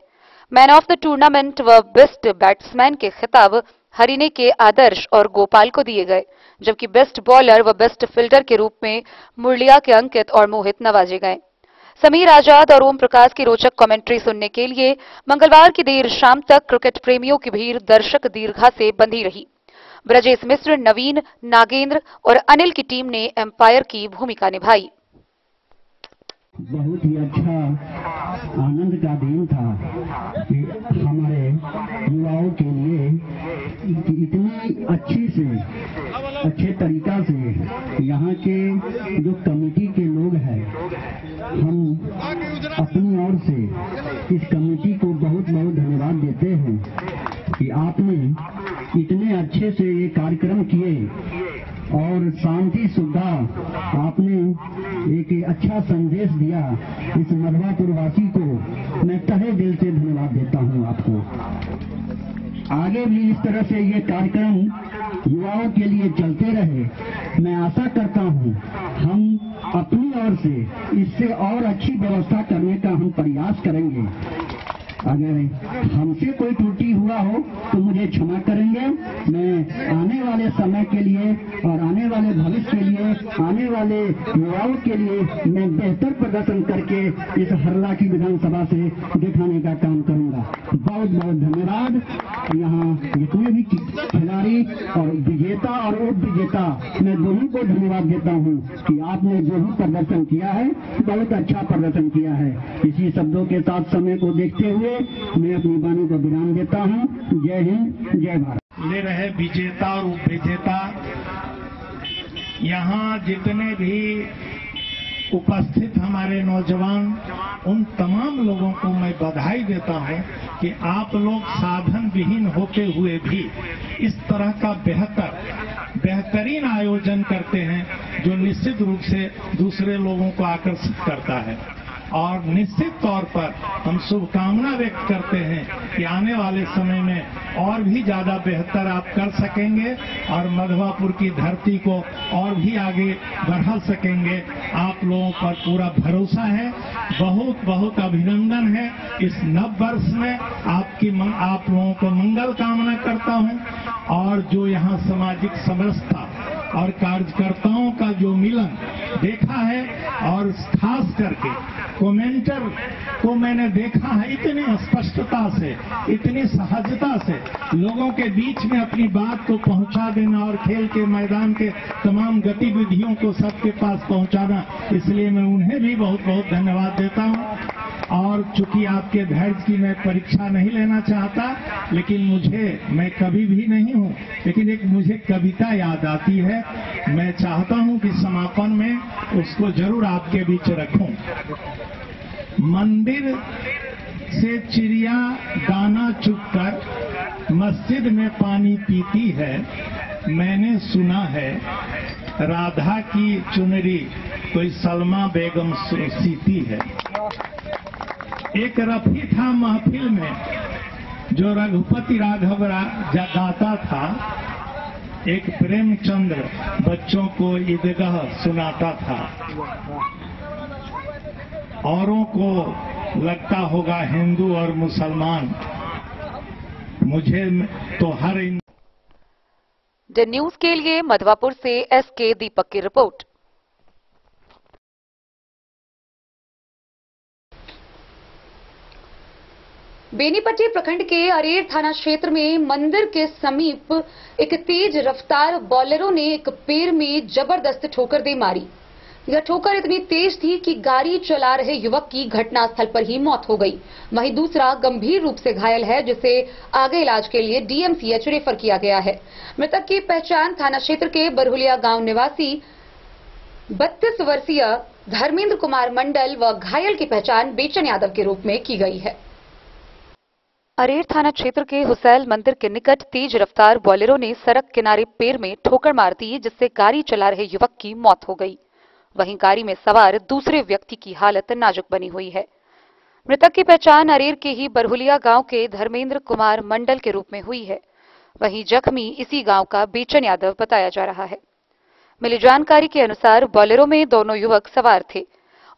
[SPEAKER 1] मैन ऑफ द टूर्नामेंट व बेस्ट बैट्समैन के खिताब हरिणे के आदर्श और गोपाल को दिए गए, जबकि बेस्ट बॉलर व बेस्ट फील्डर के रूप में मुरलिया के अंकित और मोहित नवाजे गए। समीर आजाद और ओम प्रकाश की रोचक कमेंट्री सुनने के लिए मंगलवार की देर शाम तक क्रिकेट प्रेमियों की भीड़ दर्शक दीर्घा से बंधी रही। ब्रजेश मिश्र, नवीन, नागेंद्र और अनिल की टीम ने एम्पायर की भूमिका निभाई।
[SPEAKER 8] बहुत ही अच्छा आनंद का दिन था कि हमारे युवाओं के लिए इतनी अच्छे तरीका से यहाँ के जो कमेटी के लोग हैं, हम अपनी ओर से इस कमेटी को बहुत बहुत धन्यवाद देते हैं कि आपने इतने अच्छे से ये कार्यक्रम किए और शांति सुविधा आपने एक अच्छा संदेश दिया। इस मधवापुर वासी को मैं तहे दिल से धन्यवाद देता हूं आपको। आगे भी इस तरह से ये कार्यक्रम युवाओं के लिए चलते रहे। मैं आशा करता हूं हम अपनी ओर से इससे और अच्छी व्यवस्था करने का हम प्रयास करेंगे। अगर हमसे कोई त्रुटि हुआ हो तो मुझे क्षमा करेंगे। मैं आने वाले समय के लिए और आने वाले भविष्य के लिए, आने वाले युवाओं के लिए मैं बेहतर प्रदर्शन करके इस हरला की विधानसभा से दिखाने का काम करूंगा। बहुत बहुत धन्यवाद। यहाँ जितने भी खिलाड़ी और विजेता और उप विजेता, मैं दोनों को धन्यवाद देता हूँ कि आपने जो भी प्रदर्शन किया है बहुत अच्छा प्रदर्शन किया है। इसी शब्दों के साथ समय को देखते हुए मैं अपनी वाणी को विराम देता हूं। जय हिंद, जय भारत।
[SPEAKER 5] ले रहे विजेता और उप विजेता, यहाँ जितने भी उपस्थित हमारे नौजवान, उन तमाम लोगों को मैं बधाई देता हूं कि आप लोग साधन विहीन होते हुए भी इस तरह का बेहतरीन आयोजन करते हैं, जो निश्चित रूप से दूसरे लोगों को आकर्षित करता है। और निश्चित तौर पर हम शुभकामना व्यक्त करते हैं कि आने वाले समय में और भी ज्यादा बेहतर आप कर सकेंगे और मधवापुर की धरती को और भी आगे बढ़ा सकेंगे। आप लोगों पर पूरा भरोसा है। बहुत बहुत अभिनंदन है। इस नव वर्ष में आप लोगों को मंगल कामना करता हूं। और जो यहाँ सामाजिक समरसता और कार्यकर्ताओं का जो मिलन देखा है, और खास करके कमेंटर को मैंने देखा है इतनी स्पष्टता से, इतनी सहजता से लोगों के बीच में अपनी बात को पहुंचा देना और खेल के मैदान के तमाम गतिविधियों को सबके पास पहुंचाना, इसलिए मैं उन्हें भी बहुत बहुत धन्यवाद देता हूं।
[SPEAKER 9] और चूंकि आपके धैर्य की मैं परीक्षा नहीं लेना चाहता, लेकिन मैं कभी भी नहीं हूं, लेकिन एक मुझे कविता याद आती है। मैं चाहता हूं कि समापन में उसको जरूर आपके बीच रखूं। मंदिर से चिड़िया दाना चुगकर मस्जिद में पानी पीती है। मैंने सुना है राधा की चुनरी कोई सलमा बेगम सीती है। एक रफी था महफिल में जो रघुपति राघव गाता था। एक प्रेमचंद्र बच्चों को ईदगाह सुनाता था। औरों को लगता होगा हिंदू और मुसलमान, मुझे तो हर
[SPEAKER 1] द न्यूज के लिए मधवापुर से एसके दीपक की रिपोर्ट। बेनीपट्टी प्रखंड के अरेर थाना क्षेत्र में मंदिर के समीप एक तेज रफ्तार बोलेरो ने एक पेड़ में जबरदस्त ठोकर दे मारी। यह ठोकर इतनी तेज थी कि गाड़ी चला रहे युवक की घटनास्थल पर ही मौत हो गई। वहीं दूसरा गंभीर रूप से घायल है, जिसे आगे इलाज के लिए डीएमसीएच रेफर किया गया है। मृतक की पहचान थाना क्षेत्र के बरहुलिया गांव निवासी 32 वर्षीय धर्मेंद्र कुमार मंडल व घायल की पहचान बेचन यादव के रूप में की गई है। अरेर थाना क्षेत्र के हुसैल मंदिर के निकट तेज रफ्तार बोलेरो ने सड़क किनारे पेड़ में ठोकर मार दी, जिससे गाड़ी चला रहे युवक की मौत हो गई। वहीं गाड़ी में सवार दूसरे व्यक्ति की हालत नाजुक बनी हुई है। मृतक की पहचान अरेर के ही बरहुलिया गांव के धर्मेंद्र कुमार मंडल के रूप में हुई है। वहीं जख्मी इसी गांव का बेचन यादव बताया जा रहा है। मिली जानकारी के अनुसार बोलेरो में दोनों युवक सवार थे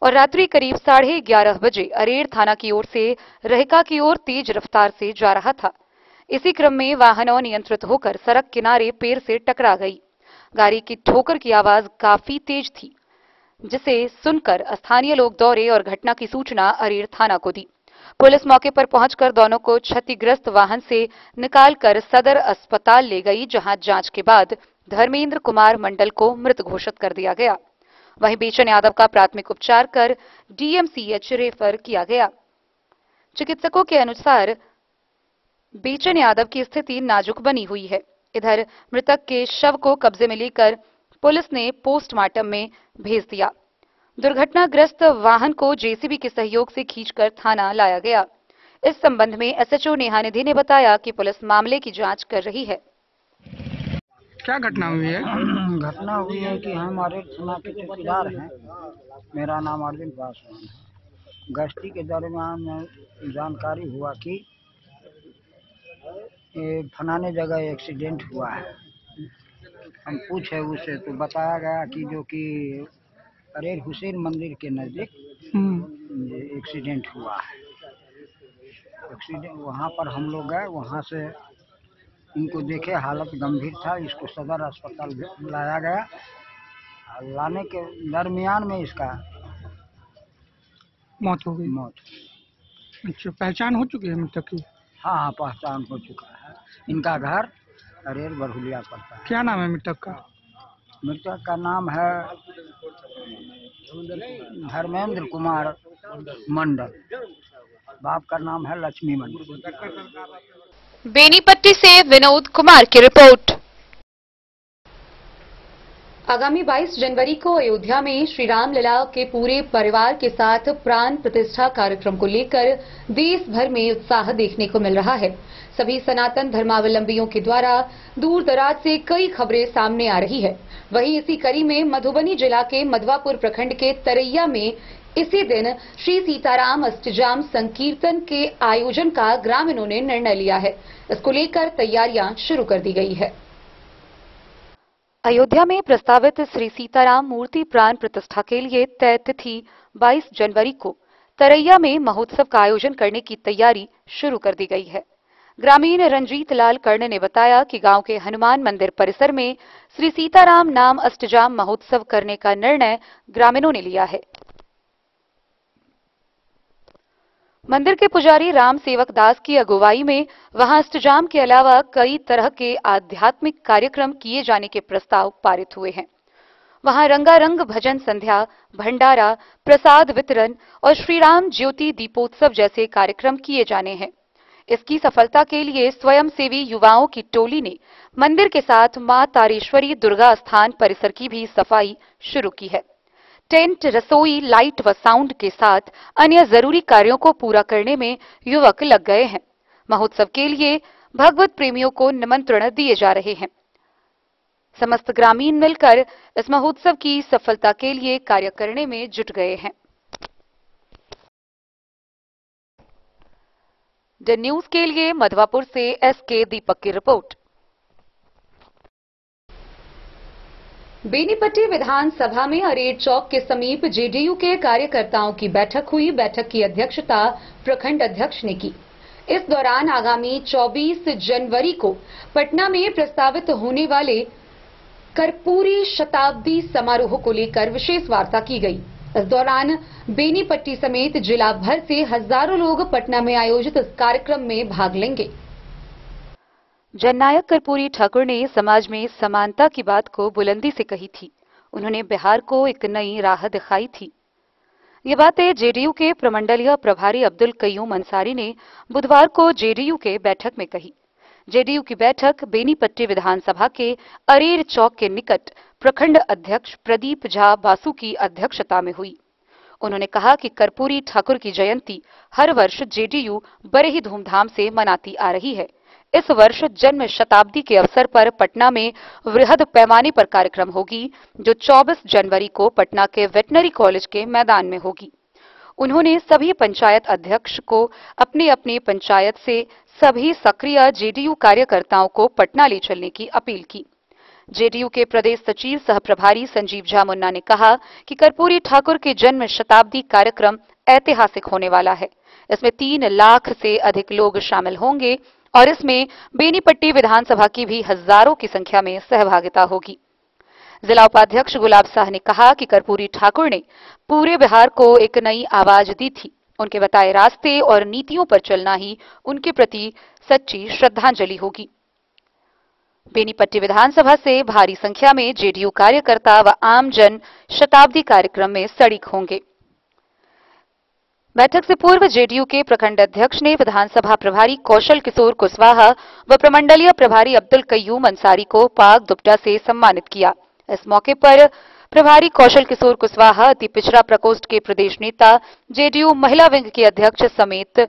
[SPEAKER 1] और रात्रि करीब 11:30 बजे अरेर थाना की ओर से रहका की ओर तेज रफ्तार से जा रहा था। इसी क्रम में वाहन अनियंत्रित होकर सड़क किनारे पेड़ से टकरा गई। गाड़ी की ठोकर की आवाज काफी तेज थी, जिसे सुनकर स्थानीय लोग दौड़े और घटना की सूचना अरेर थाना को दी। पुलिस मौके पर पहुंचकर दोनों को क्षतिग्रस्त वाहन से निकालकर सदर अस्पताल ले गई, जहां जांच के बाद धर्मेंद्र कुमार मंडल को मृत घोषित कर दिया गया। वहीं बेचन यादव का प्राथमिक उपचार कर डीएमसीएच रेफर किया गया। चिकित्सकों के अनुसार बेचन यादव की स्थिति नाजुक बनी हुई है। इधर मृतक के शव को कब्जे में लेकर पुलिस ने पोस्टमार्टम में भेज दिया। दुर्घटनाग्रस्त वाहन को जेसीबी के सहयोग से खींचकर थाना लाया गया। इस संबंध में एसएचओ नेहा निधि ने बताया कि पुलिस मामले की जांच कर रही है।
[SPEAKER 10] क्या घटना हुई है?
[SPEAKER 11] घटना हुई है कि हम अरेर थाना के चौकीदार हैं। मेरा नाम अर्जुन पासवान है। गश्ती के दरमियान में जानकारी हुआ कि फलाने जगह एक्सीडेंट हुआ है। हम पूछे उससे तो बताया गया कि जो कि अरेर हुसैन मंदिर के नज़दीक एक्सीडेंट हुआ है। एक्सीडेंट वहाँ पर हम लोग गए, वहाँ से इनको देखे हालत गंभीर था, इसको सदर अस्पताल लाया गया। लाने के दरमियान में इसका
[SPEAKER 10] मौत हो गई। अच्छा, पहचान हो चुकी है मृतक की?
[SPEAKER 11] हाँ, पहचान हो चुका है। इनका घर अरेर बरहुलिया पड़ता है।
[SPEAKER 10] क्या नाम है मृतक का?
[SPEAKER 11] मृतक का नाम है धर्मेंद्र कुमार मंडल। बाप का नाम है लक्ष्मी मंडल।
[SPEAKER 1] बेनीपट्टी से विनोद कुमार की रिपोर्ट। आगामी 22 जनवरी को अयोध्या में श्री राम लला के पूरे परिवार के साथ प्राण प्रतिष्ठा कार्यक्रम को लेकर देश भर में उत्साह देखने को मिल रहा है। सभी सनातन धर्मावलंबियों के द्वारा दूर दराज से कई खबरें सामने आ रही है। वहीं इसी कड़ी में मधुबनी जिला के मधवापुर प्रखंड के तरैया में इसी दिन श्री सीताराम अष्टजाम संकीर्तन के आयोजन का ग्रामीणों ने निर्णय लिया है। इसको लेकर तैयारियां शुरू कर दी गई है। अयोध्या में प्रस्तावित श्री सीताराम मूर्ति प्राण प्रतिष्ठा के लिए तय तिथि 22 जनवरी को तरैया में महोत्सव का आयोजन करने की तैयारी शुरू कर दी गई है। ग्रामीण रंजीत लाल कर्ण ने बताया कि गांव के हनुमान मंदिर परिसर में श्री सीताराम नाम अष्टजाम महोत्सव करने का निर्णय ग्रामीणों ने लिया है। मंदिर के पुजारी राम सेवक दास की अगुवाई में वहां अष्टजाम के अलावा कई तरह के आध्यात्मिक कार्यक्रम किए जाने के प्रस्ताव पारित हुए हैं। वहां रंगारंग भजन संध्या, भंडारा, प्रसाद वितरण और श्री राम ज्योति दीपोत्सव जैसे कार्यक्रम किए जाने हैं। इसकी सफलता के लिए स्वयंसेवी युवाओं की टोली ने मंदिर के साथ मां तारेश्वरी दुर्गा स्थान परिसर की भी सफाई शुरू की है। टेंट, रसोई, लाइट व साउंड के साथ अन्य जरूरी कार्यों को पूरा करने में युवक लग गए हैं। महोत्सव के लिए भगवत प्रेमियों को निमंत्रण दिए जा रहे हैं। समस्त ग्रामीण मिलकर इस महोत्सव की सफलता के लिए कार्य करने में जुट गए हैं। द न्यूज के लिए मधवापुर से एसके दीपक की रिपोर्ट। बेनीपट्टी विधानसभा में अरेर चौक के समीप जेडीयू के कार्यकर्ताओं की बैठक हुई। बैठक की अध्यक्षता प्रखंड अध्यक्ष ने की। इस दौरान आगामी 24 जनवरी को पटना में प्रस्तावित होने वाले कर्पूरी शताब्दी समारोह को लेकर विशेष वार्ता की गई। इस दौरान बेनीपट्टी समेत जिला भर से हजारों लोग पटना में आयोजित इस कार्यक्रम में भाग लेंगे। जननायक कर्पूरी ठाकुर ने समाज में समानता की बात को बुलंदी से कही थी। उन्होंने बिहार को एक नई राह दिखाई थी। ये बातें जेडीयू के प्रमंडलीय प्रभारी अब्दुल कय्यूम अंसारी ने बुधवार को जेडीयू के बैठक में कही। जेडीयू की बैठक बेनीपट्टी विधानसभा के अरेर चौक के निकट प्रखंड अध्यक्ष प्रदीप झा बासु की अध्यक्षता में हुई। उन्होंने कहा कि कर्पूरी ठाकुर की जयंती हर वर्ष जेडीयू बड़े ही धूमधाम से मनाती आ रही है। इस वर्ष जन्म शताब्दी के अवसर पर पटना में वृहद पैमाने पर कार्यक्रम होगी, जो 24 जनवरी को पटना के वेटनरी कॉलेज के मैदान में होगी। उन्होंने सभी पंचायत अध्यक्ष को अपने अपने पंचायत से सभी सक्रिय जेडीयू कार्यकर्ताओं को पटना ले चलने की अपील की। जेडीयू के प्रदेश सचिव सह प्रभारी संजीव झा मुन्ना ने कहा कि कर्पूरी ठाकुर के जन्म शताब्दी कार्यक्रम ऐतिहासिक होने वाला है। इसमें 3 लाख से अधिक लोग शामिल होंगे और इसमें बेनीपट्टी विधानसभा की भी हजारों की संख्या में सहभागिता होगी। जिला उपाध्यक्ष गुलाब साह ने कहा कि कर्पूरी ठाकुर ने पूरे बिहार को एक नई आवाज दी थी। उनके बताए रास्ते और नीतियों पर चलना ही उनके प्रति सच्ची श्रद्धांजलि होगी। बेनीपट्टी विधानसभा से भारी संख्या में जेडीयू कार्यकर्ता व आमजन शताब्दी कार्यक्रम में शरीक होंगे। बैठक से पूर्व जेडीयू के प्रखंड अध्यक्ष ने विधानसभा प्रभारी कौशल किशोर कुशवाहा व प्रमंडलीय प्रभारी अब्दुल कय्यूम अंसारी को पाग दुपट्टा से सम्मानित किया। इस मौके पर प्रभारी कौशल किशोर कुशवाहा, अति पिछड़ा प्रकोष्ठ के प्रदेश नेता, जेडीयू महिला विंग के अध्यक्ष समेत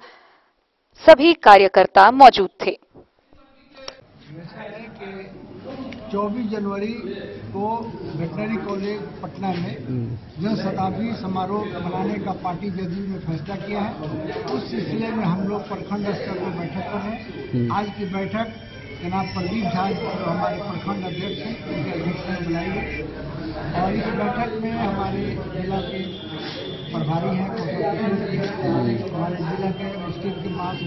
[SPEAKER 1] सभी कार्यकर्ता मौजूद थे।
[SPEAKER 12] 24 जनवरी को वेटनरी कॉलेज पटना में जन शताब्दी समारोह मनाने का पार्टी जेडीयू ने फैसला किया है। उस सिलसिले में हम लोग प्रखंड स्तर पर बैठक कर रहे हैं। आज की बैठक जनाब प्रदीप झा जो हमारे प्रखंड अध्यक्ष हैं, उनके अध्यक्षता में बुलाई गई और इस बैठक में हमारे जिला के प्रभारी हैं, हमारे जिला के स्टेट के मास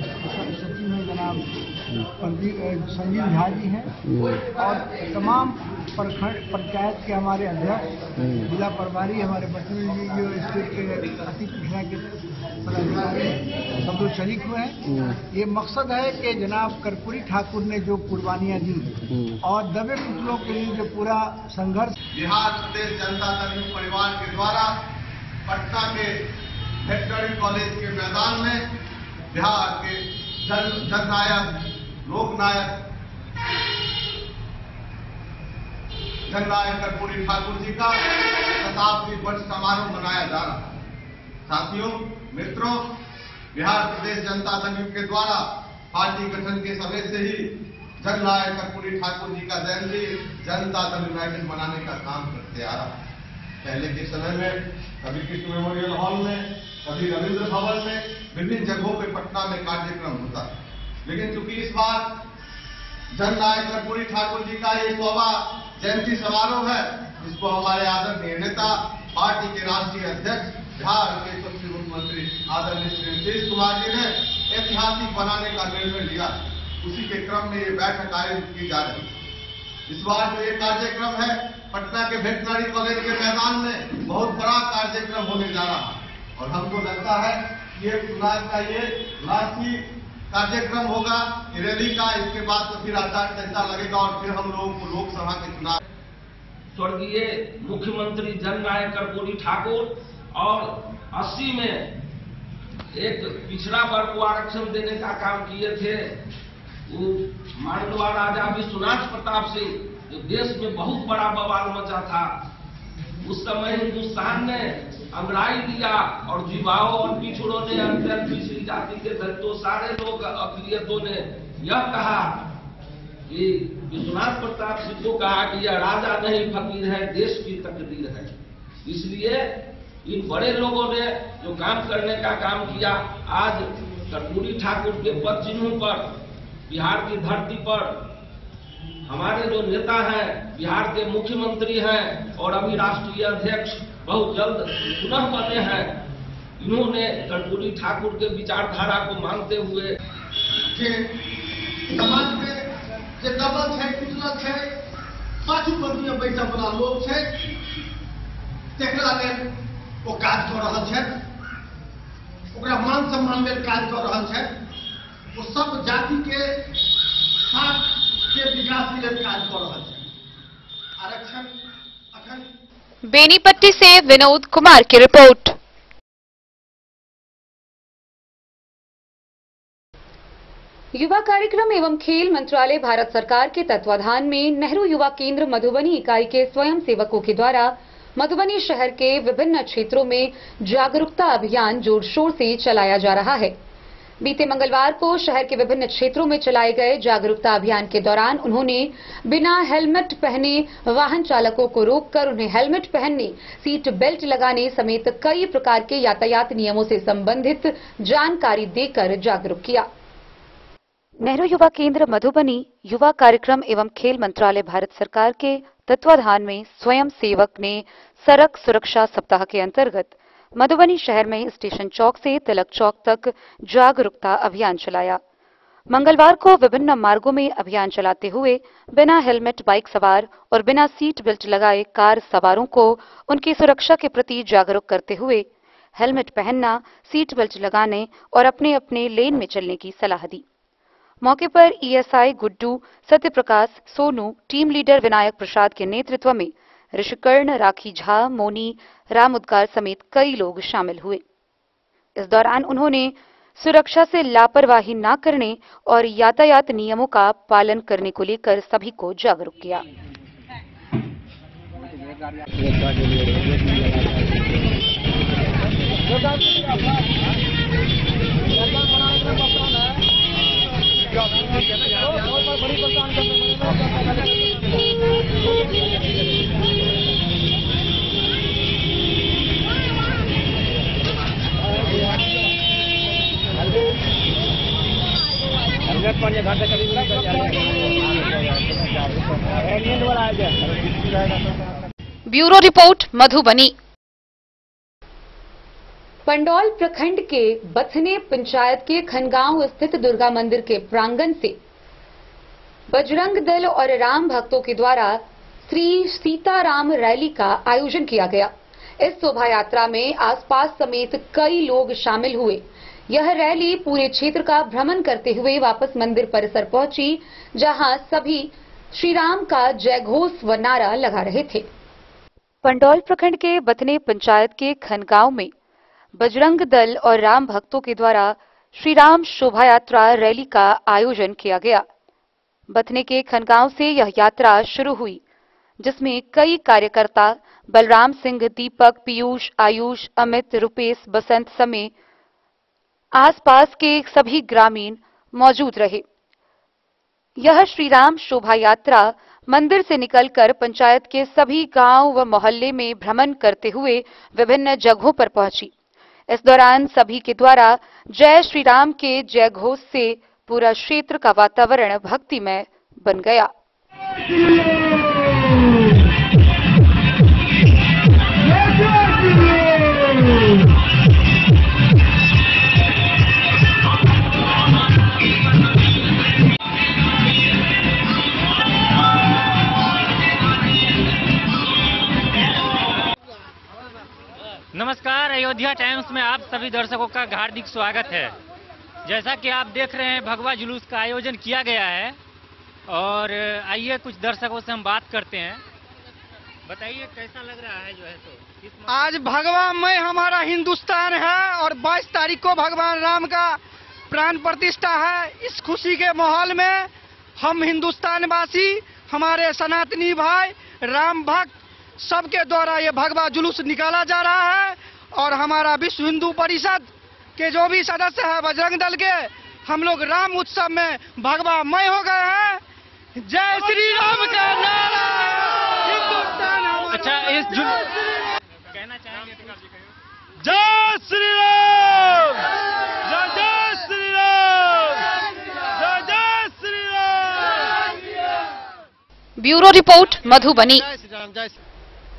[SPEAKER 12] सचिव हैं जनाब संजीव झा जी हैं और तमाम प्रखंड पंचायत के हमारे अध्यक्ष, जिला प्रभारी हमारे बटनी जी जो स्टेट के अति पिछड़ा के पदाधिकारी हैं, सब लोग शरीक हुए हैं। ये मकसद है कि जनाब कर्पूरी ठाकुर ने जो कुर्बानियां दी और दबे कुचलों के लिए जो पूरा संघर्ष
[SPEAKER 2] बिहार प्रदेश जनता दल परिवार के द्वारा पटना के वेटनरी कॉलेज के मैदान में बिहार के जननायक, लोकनायक, जननायक कर्पूरी ठाकुर जी का शताब्दी वर्ष समारोह मनाया जा रहा है। साथियों, मित्रों, बिहार प्रदेश जनता दल के द्वारा पार्टी गठन के समय से ही जननायक कर्पूरी ठाकुर जी का जयंती जनता दल यूनाइटेड मनाने का काम करते आ रहा है। पहले के समय में कभी कृष्ण मेमोरियल हॉल में, कभी रविंद्र भवन में, विभिन्न जगहों पर पटना में कार्यक्रम होता है, लेकिन चूंकि इस बार जननायक कर्पूरी ठाकुर जी का ये 100वां जयंती समारोह है, जिसको हमारे आदरणीय नेता, पार्टी के राष्ट्रीय अध्यक्ष, बिहार के सबसे मुख्यमंत्री आदरणीय श्री नीतीश कुमार जी ने ऐतिहासिक बनाने का निर्णय लिया। उसी के क्रम में ये बैठक आयोजित की जा रही है। इस बार जो ये कार्यक्रम है पटना के वेटनरी कॉलेज के मैदान में बहुत बड़ा कार्यक्रम होने जा रहा है और हमको लगता है ये चुनाव का ये राष्ट्रीय कार्यक्रम होगा, रैली का। इसके बाद तो फिर आचार संहिता लगेगा और फिर हम लोगों को लोकसभा के चुनाव
[SPEAKER 13] स्वर्गीय मुख्यमंत्री जननायक कर्पूरी ठाकुर और 80 में एक पिछड़ा वर्ग को आरक्षण देने का काम किए थे। वो मांडवा राजा विश्वनाथ प्रताप सिंह, जो देश में बहुत बड़ा बवाल मचा था, उस समय हिंदुस्तान ने अंग्राई दिया और युवाओं और पिछड़ों ने, अत्यंत पिछड़ी जाति के दलितों, सारे लोग अकलियतों ने यह कहा कि विश्वनाथ प्रताप सिंह को कहा कि यह राजा नहीं फकीर है, देश की तकदीर है। इसलिए इन बड़े लोगों ने जो काम करने का काम किया, आज कर्पूरी ठाकुर के पद चिन्हों पर बिहार की धरती पर हमारे जो नेता हैं, बिहार के मुख्यमंत्री हैं और अभी राष्ट्रीय अध्यक्ष बहुत जल्द पुनः बने हैं, इन्होंने कर्पूरी ठाकुर के विचारधारा को मानते हुए
[SPEAKER 12] समाज में जे दबल है, पिछड़ल है, पाछूपंथी में बैठल वाला लोग है, तेकरा लेल वो काज कर रहा है, ओकरा मान सम्मान लेल काज कर रहा है, वो सब जाति के साथ के विकास के लिए काज कर रहा है। आरक्षण अखंड।
[SPEAKER 1] बेनीपट्टी से विनोद कुमार की रिपोर्ट। युवा कार्यक्रम एवं खेल मंत्रालय भारत सरकार के तत्वाधान में नेहरू युवा केंद्र मधुबनी इकाई के स्वयं सेवकों के द्वारा मधुबनी शहर के विभिन्न क्षेत्रों में जागरूकता अभियान जोर शोर से चलाया जा रहा है। बीते मंगलवार को शहर के विभिन्न क्षेत्रों में चलाए गए जागरूकता अभियान के दौरान उन्होंने बिना हेलमेट पहने वाहन चालकों को रोककर उन्हें हेलमेट पहनने, सीट बेल्ट लगाने समेत कई प्रकार के यातायात नियमों से संबंधित जानकारी देकर जागरूक किया। नेहरू युवा केंद्र मधुबनी युवा कार्यक्रम एवं खेल मंत्रालय भारत सरकार के तत्वाधान में स्वयं सेवक ने सड़क सुरक्षा सप्ताह के अंतर्गत मधुबनी शहर में स्टेशन चौक से तिलक चौक तक जागरूकता अभियान चलाया। मंगलवार को विभिन्न मार्गों में अभियान चलाते हुए बिना हेलमेट बाइक सवार और बिना सीट बेल्ट लगाए कार सवारों को उनकी सुरक्षा के प्रति जागरूक करते हुए हेलमेट पहनना, सीट बेल्ट लगाने और अपने अपने लेन में चलने की सलाह दी। मौके पर ESI Guddu, Satyaprakash, Sonu, team leader Vinayak Prasad के नेतृत्व में ऋषिकर्ण, राखी झा, मोनी, राम उद्गार समेत कई लोग शामिल हुए। इस दौरान उन्होंने सुरक्षा से लापरवाही न करने और यातायात नियमों का पालन करने को लेकर सभी को जागरूक किया। Bureau report Madhubani. पंडौल प्रखंड के बथने पंचायत के खनगांव स्थित दुर्गा मंदिर के प्रांगण से बजरंग दल और राम भक्तों के द्वारा श्री सीताराम रैली का आयोजन किया गया। इस शोभा यात्रा में आसपास समेत कई लोग शामिल हुए। यह रैली पूरे क्षेत्र का भ्रमण करते हुए वापस मंदिर परिसर पहुंची, जहां सभी श्री राम का जयघोष व नारा लगा रहे थे। पंडौल प्रखंड के बथने पंचायत के खनगांव में बजरंग दल और राम भक्तों के द्वारा श्री राम शोभा यात्रा रैली का आयोजन किया गया। बथने के खनगांव से यह यात्रा शुरू हुई, जिसमें कई कार्यकर्ता बलराम सिंह, दीपक, पीयूष, आयुष, अमित, रुपेश, बसंत समेत आसपास के सभी ग्रामीण मौजूद रहे। यह श्री राम शोभा यात्रा मंदिर से निकलकर पंचायत के सभी गांव व मोहल्ले में भ्रमण करते हुए विभिन्न जगहों पर पहुंची। इस दौरान सभी के द्वारा जय श्री राम के जयघोष से पूरा क्षेत्र का वातावरण भक्तिमय बन गया।
[SPEAKER 14] नमस्कार, अयोध्या टाइम्स में आप सभी दर्शकों का हार्दिक स्वागत है। जैसा कि आप देख रहे हैं, भगवा जुलूस का आयोजन किया गया है और आइए कुछ दर्शकों से हम बात करते हैं। बताइए कैसा लग रहा है जो है तो
[SPEAKER 5] आज भगवामय हमारा हिंदुस्तान है और 22 तारीख को भगवान राम का प्राण प्रतिष्ठा है। इस खुशी के माहौल में हम हिंदुस्तान वासी, हमारे सनातनी भाई, राम भक्त सबके द्वारा ये भगवा जुलूस निकाला जा रहा है और हमारा विश्व हिंदू परिषद के जो भी सदस्य है बजरंग दल के, हम लोग राम उत्सव में भगवामय हो गए हैं। जय श्री राम का नारा, हिंदुस्तान हमारा।
[SPEAKER 14] अच्छा, इस कहना चाहेंगे
[SPEAKER 5] जय श्री राम, जय जय श्री राम, जय जय श्री राम।
[SPEAKER 1] Bureau report Madhubani.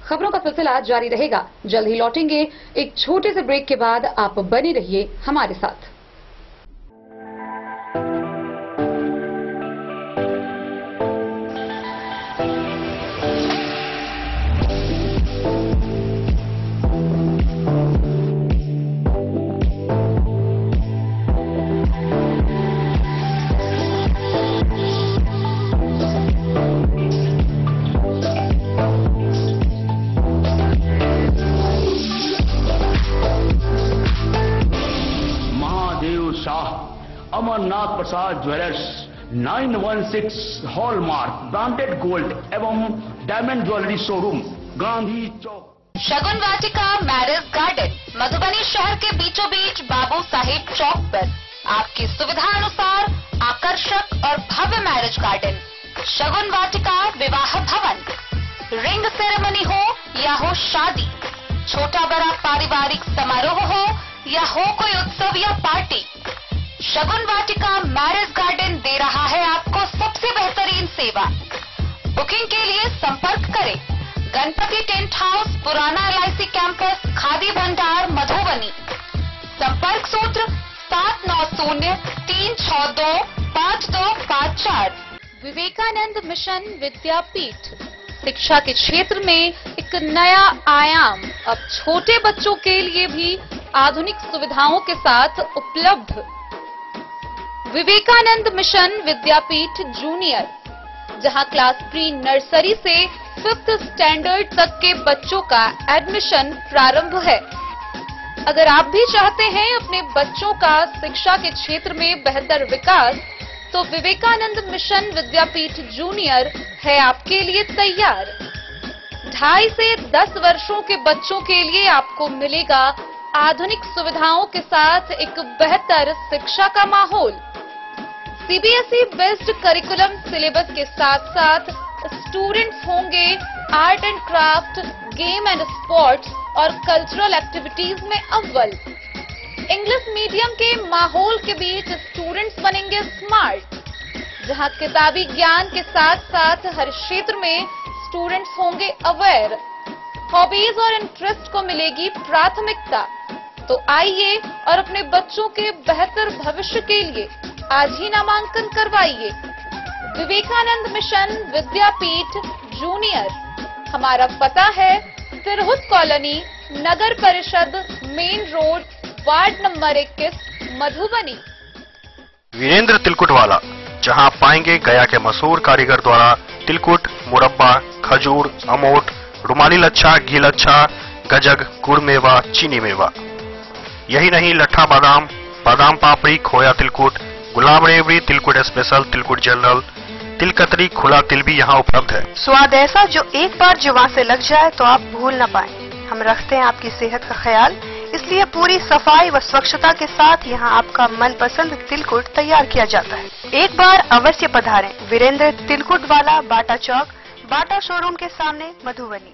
[SPEAKER 1] खबरों का सिलसिला जारी रहेगा। जल्द ही लौटेंगे एक छोटे से ब्रेक के बाद। आप बने रहिए हमारे साथ।
[SPEAKER 8] अमरनाथ प्रसाद ज्वेलर्स 916 हॉलमार्क ब्रांडेड गोल्ड एवं डायमंड ज्वेलरी शोरूम, गांधी चौक।
[SPEAKER 1] शगुन वाटिका मैरिज गार्डन मधुबनी शहर के बीचों बीच बाबू साहेब चौक पर आपकी सुविधा अनुसार आकर्षक और भव्य मैरिज गार्डन। शगुन वाटिका विवाह भवन, रिंग सेरेमनी हो या हो शादी, छोटा बड़ा पारिवारिक समारोह हो या हो कोई उत्सव या पार्टी, शगुन वाटिका मैरिज गार्डन दे रहा है आपको सबसे बेहतरीन सेवा। बुकिंग के लिए संपर्क करें गणपति टेंट हाउस, पुराना LIC कैंपस, खादी भंडार, मधुबनी। संपर्क सूत्र 7903625254। विवेकानंद मिशन विद्यापीठ शिक्षा के क्षेत्र में एक नया आयाम अब छोटे बच्चों के लिए भी आधुनिक सुविधाओं के साथ उपलब्ध। विवेकानंद मिशन विद्यापीठ जूनियर, जहां क्लास प्री नर्सरी से 5th स्टैंडर्ड तक के बच्चों का एडमिशन प्रारंभ है। अगर आप भी चाहते हैं अपने बच्चों का शिक्षा के क्षेत्र में बेहतर विकास, तो विवेकानंद मिशन विद्यापीठ जूनियर है आपके लिए तैयार। 2.5 से 10 वर्षों के बच्चों के लिए आपको मिलेगा आधुनिक सुविधाओं के साथ एक बेहतर शिक्षा का माहौल। CBSE बेस्ड करिकुलम सिलेबस के साथ साथ स्टूडेंट्स होंगे art and craft, game and sports और कल्चरल एक्टिविटीज में अव्वल। इंग्लिश मीडियम के माहौल के बीच स्टूडेंट्स बनेंगे स्मार्ट, जहां किताबी ज्ञान के साथ साथ हर क्षेत्र में स्टूडेंट्स होंगे अवेयर। हॉबीज और इंटरेस्ट को मिलेगी प्राथमिकता। तो आइए और अपने बच्चों के बेहतर भविष्य के लिए आज ही नामांकन करवाइए। Vivekanand mission Vidyapeeth junior. हमारा पता है तिरहुत कॉलोनी, नगर परिषद, main road, ward number 21, Madhubani.
[SPEAKER 6] Virendra तिलकुट वाला, जहां पाएंगे गया के मशहूर कारीगर द्वारा तिलकुट, मुरब्बा, खजूर, अमोट, रुमाली लच्छा, घी लच्छा, गजक, गुड़ मेवा, चीनी मेवा। यही नहीं, लट्ठा बादाम, बादाम पापड़ी, खोया तिलकुट, गुलाब रेवड़ी, तिलकुट स्पेशल, तिलकुट जनरल, तिलकतरी, खुला तिल भी यहाँ उपलब्ध है।
[SPEAKER 7] स्वाद ऐसा जो एक बार जुबान से लग जाए तो आप भूल न पाएं। हम रखते हैं आपकी सेहत का ख्याल, इसलिए पूरी सफाई व स्वच्छता के साथ यहाँ आपका मनपसंद तिलकुट तैयार किया जाता है। एक बार अवश्य पधारें वीरेंद्र तिलकुट वाला, बाटा चौक, बाटा शोरूम के सामने, मधुबनी।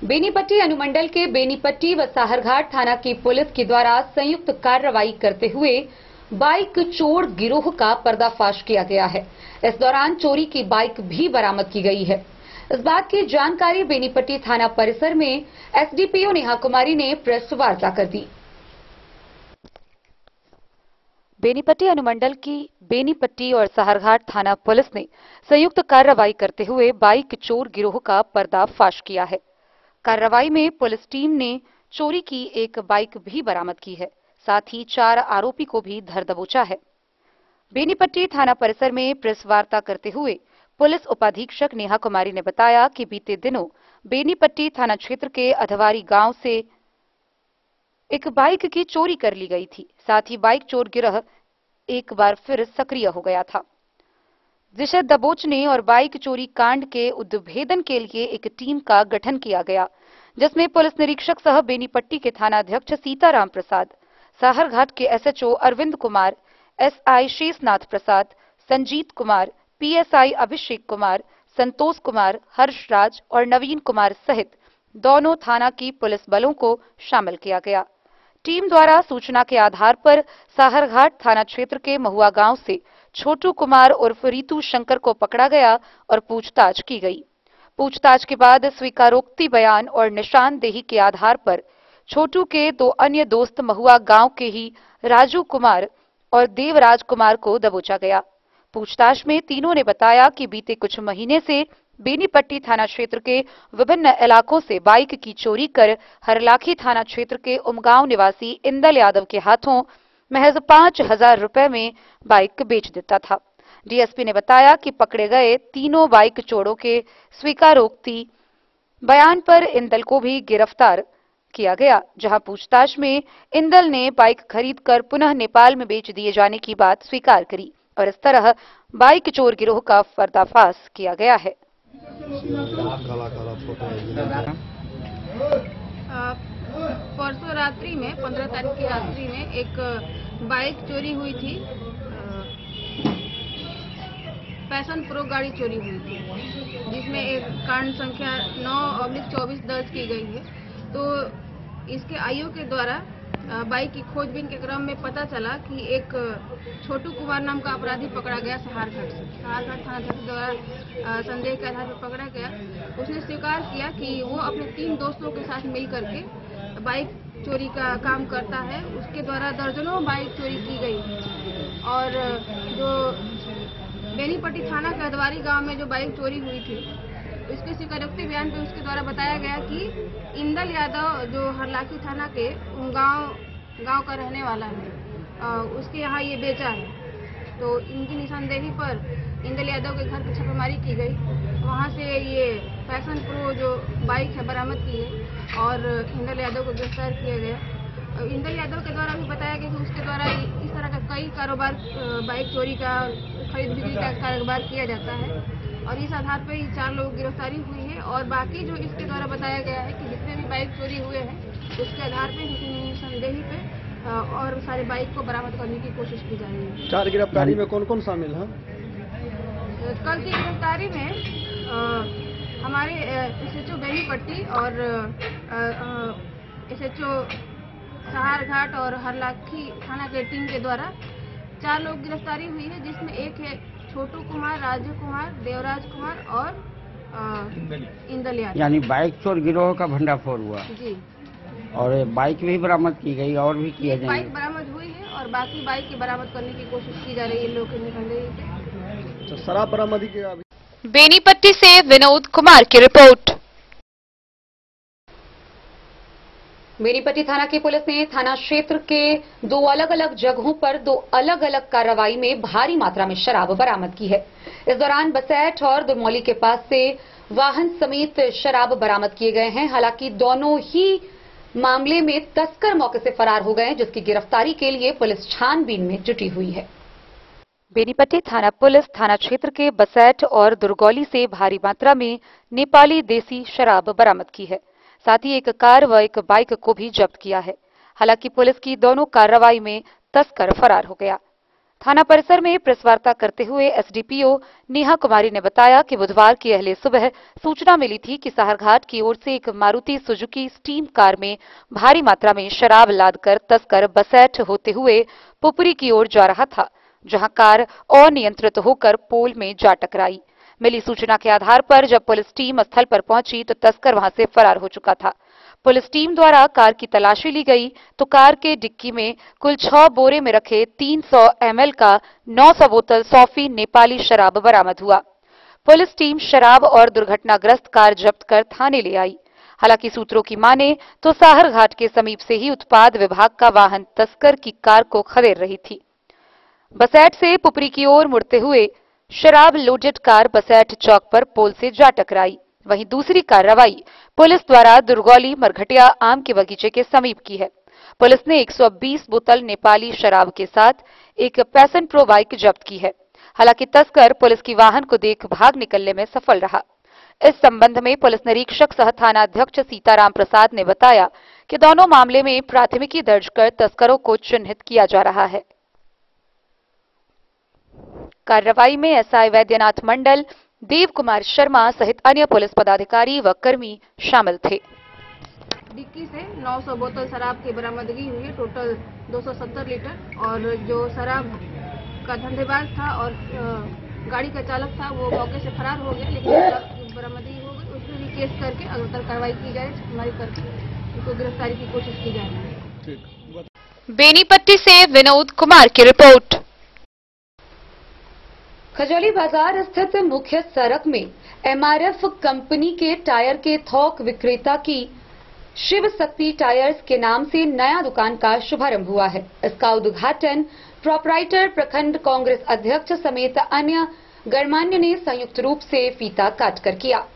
[SPEAKER 1] बेनीपट्टी अनुमंडल के बेनीपट्टी व साहरघाट थाना की पुलिस के द्वारा संयुक्त कार्रवाई करते हुए बाइक चोर गिरोह का पर्दाफाश किया गया है। इस दौरान चोरी की बाइक भी बरामद की गई है। इस बात की जानकारी बेनीपट्टी थाना परिसर में SDPO नेहा कुमारी ने प्रेस वार्ता कर दी। बेनीपट्टी अनुमंडल की बेनीपट्टी और साहरघाट थाना पुलिस ने संयुक्त कार्रवाई करते हुए बाइक चोर गिरोह का पर्दाफाश किया है। कार्रवाई में पुलिस टीम ने चोरी की एक बाइक भी बरामद की है, साथ ही 4 आरोपी को भी धर दबोचा है। बेनीपट्टी थाना परिसर में प्रेस वार्ता करते हुए पुलिस उपाधीक्षक नेहा कुमारी ने बताया कि बीते दिनों बेनीपट्टी थाना क्षेत्र के अधवारी गांव से एक बाइक की चोरी कर ली गई थी। साथ ही बाइक चोर गिरोह एक बार फिर सक्रिय हो गया था, जिसे दबोचने और बाइक चोरी कांड के उद्भेदन के लिए एक टीम का गठन किया गया, जिसमें पुलिस निरीक्षक सह बेनीपट्टी के थानाध्यक्ष सीताराम प्रसाद, साहरघाट के एसएचओ अरविंद कुमार, एसआई शेषनाथ प्रसाद, संजीत कुमार, पीएसआई अभिषेक कुमार, संतोष कुमार, हर्षराज और नवीन कुमार सहित दोनों थाना की पुलिस बलों को शामिल किया गया। टीम द्वारा सूचना के आधार पर साहरघाट थाना क्षेत्र के महुआ गांव से छोटू कुमार उर्फ रीतू शंकर को पकड़ा गया और पूछताछ की गई। पूछताछ के बाद स्वीकारोक्ति बयान और निशानदेही के आधार पर छोटू के 2 अन्य दोस्त महुआ गांव के ही राजू कुमार और देवराज कुमार को दबोचा गया। पूछताछ में तीनों ने बताया कि बीते कुछ महीने से बेनीपट्टी थाना क्षेत्र के विभिन्न इलाकों से बाइक की चोरी कर हरलाखी थाना क्षेत्र के उमगांव निवासी इंदल यादव के हाथों महज 5,000 रुपए में बाइक बेच देता था। डीएसपी ने बताया कि पकड़े गए तीनों बाइक चोरों के स्वीकारोक्ति बयान पर इंदल को भी गिरफ्तार किया गया, जहां पूछताछ में इंदल ने बाइक खरीदकर पुनः नेपाल में बेच दिए जाने की बात स्वीकार करी और इस तरह बाइक चोर गिरोह का पर्दाफाश किया गया है।
[SPEAKER 15] परसों रात्रि में 15 तारीख की रात्रि में एक बाइक चोरी हुई थी, पैशन प्रो गाड़ी चोरी हुई थी, जिसमें एक कांड संख्या 9/24 दर्ज की गई है। तो इसके आईओ के द्वारा बाइक की खोजबीन के क्रम में पता चला कि एक छोटू कुमार नाम का अपराधी पकड़ा गया साहरघाट से। साहरघाट थानाध्यक्ष द्वारा संदेह के आधार पर पकड़ा गया। उसने स्वीकार किया कि वो अपने 3 दोस्तों के साथ मिल करके बाइक चोरी का काम करता है। उसके द्वारा दर्जनों बाइक चोरी की गई और जो बेनीपट्टी थाना के अधवारी गांव में जो बाइक चोरी हुई थी, इसके स्वीकारोक्ति बयान पे उसके द्वारा बताया गया कि इंदल यादव जो हरलाखी थाना के गांव का रहने वाला है, उसके यहाँ ये बेचा है। तो इनकी निशानदेही पर इंदल यादव के घर की छापेमारी की गई। वहाँ से ये पैशन प्रो जो बाइक है बरामद की है और इंदल यादव को गिरफ्तार किया गया। इंदल यादव के द्वारा भी बताया गया कि उसके द्वारा इस तरह का कई कारोबार, बाइक चोरी का, खरीद बिक्री का कारोबार किया जाता है और इस आधार पर 4 लोग गिरफ्तारी हुई है और बाकी जो इसके द्वारा बताया गया है कि जितने भी बाइक चोरी हुए हैं उसके आधार पर निशानदेही पे और सारे बाइक को बरामद करने की कोशिश की जा रही है।
[SPEAKER 5] 4 गिरफ्तारी में कौन कौन शामिल है?
[SPEAKER 15] कल की गिरफ्तारी में हमारे एसएचओ बेनीपट्टी और एसएचओ साहरघाट और हरलाखी थाना के टीम के द्वारा 4 लोग गिरफ्तारी हुई है, जिसमें एक है छोटू कुमार, राजू कुमार, देवराज कुमार और इंदल यादव।
[SPEAKER 11] यानी बाइक चोर गिरोह का भंडाफोड़ हुआ
[SPEAKER 15] जी।
[SPEAKER 11] और बाइक भी बरामद की गई और भी किया जाएगा।
[SPEAKER 15] बाइक बरामद हुई है और बाकी बाइक की बरामद करने की कोशिश की जा रही है लोग के निशानदेही से।
[SPEAKER 5] शराब बरामदी के
[SPEAKER 1] बेनीपट्टी से विनोद कुमार की रिपोर्ट। बेनीपट्टी थाना की पुलिस ने थाना क्षेत्र के 2 अलग अलग जगहों पर 2 अलग अलग कार्रवाई में भारी मात्रा में शराब बरामद की है। इस दौरान बसैठ और दुरमौली के पास से वाहन समेत शराब बरामद किए गए हैं। हालांकि दोनों ही मामले में तस्कर मौके से फरार हो गए, जिसकी गिरफ्तारी के लिए पुलिस छानबीन में जुटी हुई है। बेनीपट्टी थाना पुलिस थाना क्षेत्र के बसैठ और दुरगौली से भारी मात्रा में नेपाली देसी शराब बरामद की है। साथ ही एक कार व एक बाइक को भी जब्त किया है। हालांकि पुलिस की दोनों कार्रवाई में तस्कर फरार हो गया। थाना परिसर में प्रेस वार्ता करते हुए एसडीपीओ नेहा कुमारी ने बताया कि बुधवार की अहले सुबह सूचना मिली थी कि साहरघाट की ओर से एक मारुति सुजुकी स्टीम कार में भारी मात्रा में शराब लादकर तस्कर बसैठ होते हुए पुपरी की ओर जा रहा था, जहां कार अनियंत्रित होकर पोल में जा टकराई। मिली सूचना के आधार पर जब पुलिस टीम स्थल पर पहुंची तो तस्कर वहां से फरार हो चुका था। पुलिस टीम द्वारा कार की तलाशी ली गई तो कार के डिक्की में कुल 6 बोरे में रखे 300 ml का 900 बोतल सौफी नेपाली शराब बरामद हुआ। पुलिस टीम शराब और दुर्घटनाग्रस्त कार जब्त कर थाने ले आई। हालांकि सूत्रों की माने तो साहरघाट के समीप से ही उत्पाद विभाग का वाहन तस्कर की कार को खदेड़ रही थी। बसैठ से पुपरी की ओर मुड़ते हुए शराब लोडेड कार बसैठ चौक पर पोल से जा टकराई। वहीं दूसरी कार्रवाई पुलिस द्वारा दुर्गौली मरघटिया आम के बगीचे के समीप की है। पुलिस ने 120 बोतल नेपाली शराब के साथ एक पैशन प्रो बाइक जब्त की है। हालांकि तस्कर पुलिस की वाहन को देख भाग निकलने में सफल रहा। इस संबंध में पुलिस निरीक्षक सह थानाध्यक्ष सीताराम प्रसाद ने बताया कि दोनों मामले में प्राथमिकी दर्ज कर तस्करों को चिन्हित किया जा रहा है। कार्रवाई में एसआई वैद्यनाथ मंडल, देव कुमार शर्मा सहित अन्य पुलिस पदाधिकारी व कर्मी शामिल थे।
[SPEAKER 15] डिक्की से 900 बोतल शराब की बरामदगी हुई है, टोटल 270 लीटर। और जो शराब का धंधेबाज था और गाड़ी का चालक था वो मौके से फरार हो गया, लेकिन बरामदगी हो गई। उसमें भी केस करके अगर कार्रवाई की जाए, छापेमारी करके उसको गिरफ्तारी की कोशिश की जा रही है।
[SPEAKER 1] बेनीपट्टी से विनोद कुमार की रिपोर्ट। खजौली बाजार स्थित मुख्य सड़क में एमआरएफ कंपनी के टायर के थोक विक्रेता की शिव शक्ति टायर्स के नाम से नया दुकान का शुभारंभ हुआ है। इसका उद्घाटन प्रोपराइटर प्रखंड कांग्रेस अध्यक्ष समेत अन्य गणमान्य ने संयुक्त रूप से फीता काटकर किया।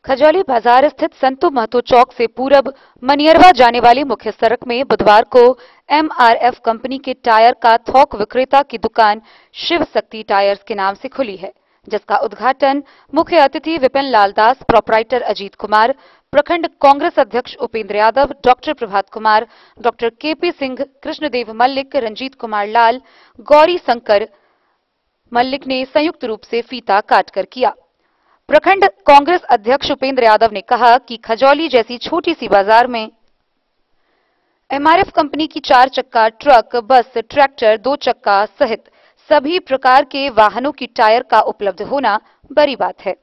[SPEAKER 1] खजौली बाजार स्थित संतू महतो चौक से पूरब मनियरवा जाने वाली मुख्य सड़क में बुधवार को एमआरएफ कंपनी के टायर का थोक विक्रेता की दुकान शिव शक्ति टायर्स के नाम से खुली है, जिसका उद्घाटन मुख्य अतिथि विपिन लाल दास, प्रोपराइटर अजीत कुमार, प्रखंड कांग्रेस अध्यक्ष Upendra Yadav, doctor Prabhat Kumar, doctor KP Singh, Krishnadeva Mallik, Ranjit Kumar Lal, Gauri Shankar Mallik ने संयुक्त रूप से फीता काटकर किया। प्रखंड कांग्रेस अध्यक्ष उपेंद्र यादव ने कहा कि खजौली जैसी छोटी सी बाजार में एमआरएफ कंपनी की 4 चक्का ट्रक, बस, ट्रैक्टर, 2 चक्का सहित सभी प्रकार के वाहनों की टायर का उपलब्ध होना बड़ी बात है।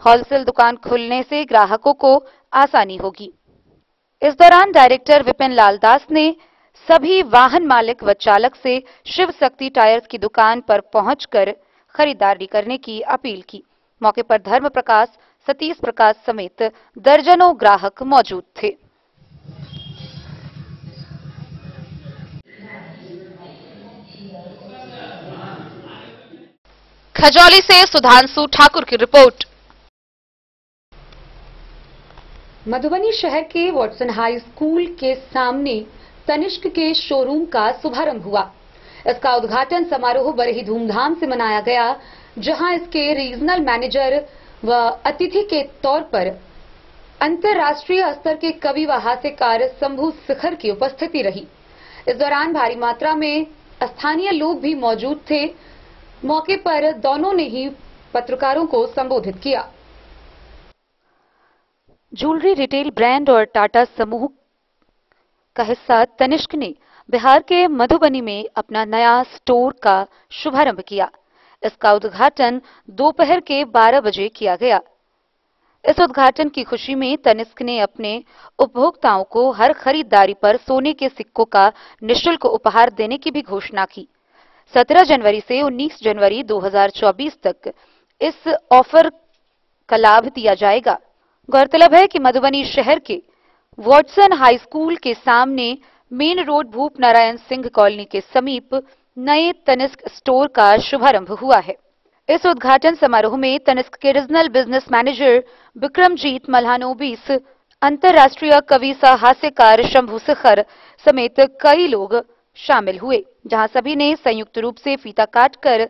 [SPEAKER 1] होलसेल दुकान खुलने से ग्राहकों को आसानी होगी। इस दौरान डायरेक्टर विपिन लाल दास ने सभी वाहन मालिक व चालक से शिव शक्ति टायर्स की दुकान पर पहुंचकर खरीदारी करने की अपील की। मौके पर धर्म प्रकाश, सतीश प्रकाश समेत दर्जनों ग्राहक मौजूद थे। खजौली से सुधांशु ठाकुर की रिपोर्ट। मधुबनी शहर के वॉटसन हाई स्कूल के सामने तनिष्क के शोरूम का शुभारंभ हुआ। इसका उद्घाटन समारोह बड़े ही धूमधाम से मनाया गया, जहां इसके रीजनल मैनेजर व अतिथि के तौर पर अंतर्राष्ट्रीय स्तर के कवि व हास्यकार शंभू शिखर की उपस्थिति रही। इस दौरान भारी मात्रा में स्थानीय लोग भी मौजूद थे। मौके पर दोनों ने ही पत्रकारों को संबोधित किया। ज्वेलरी रिटेल ब्रांड और टाटा समूह का हिस्सा तनिष्क ने बिहार के मधुबनी में अपना नया स्टोर का शुभारंभ किया। इसका उद्घाटन दोपहर के 12 बजे किया गया। इस उद्घाटन की खुशी में तनिष्क ने अपने उपभोक्ताओं को हर खरीदारी पर सोने के सिक्कों का निःशुल्क उपहार देने की भी घोषणा की। 17 जनवरी से 19 जनवरी 2024 तक इस ऑफर का लाभ दिया जाएगा। गौरतलब है कि मधुबनी शहर के वॉटसन हाई स्कूल के सामने मेन रोड भूप नारायण सिंह कॉलोनी के समीप नए तनिष्क स्टोर का शुभारंभ हुआ है। इस उद्घाटन समारोह में तनिष्क के रीजनल बिजनेस मैनेजर विक्रमजीत मल्हानोबिस, अंतर्राष्ट्रीय कवि सह हास्यकार शंभू शिखर समेत कई लोग शामिल हुए, जहां सभी ने संयुक्त रूप से फीता काटकर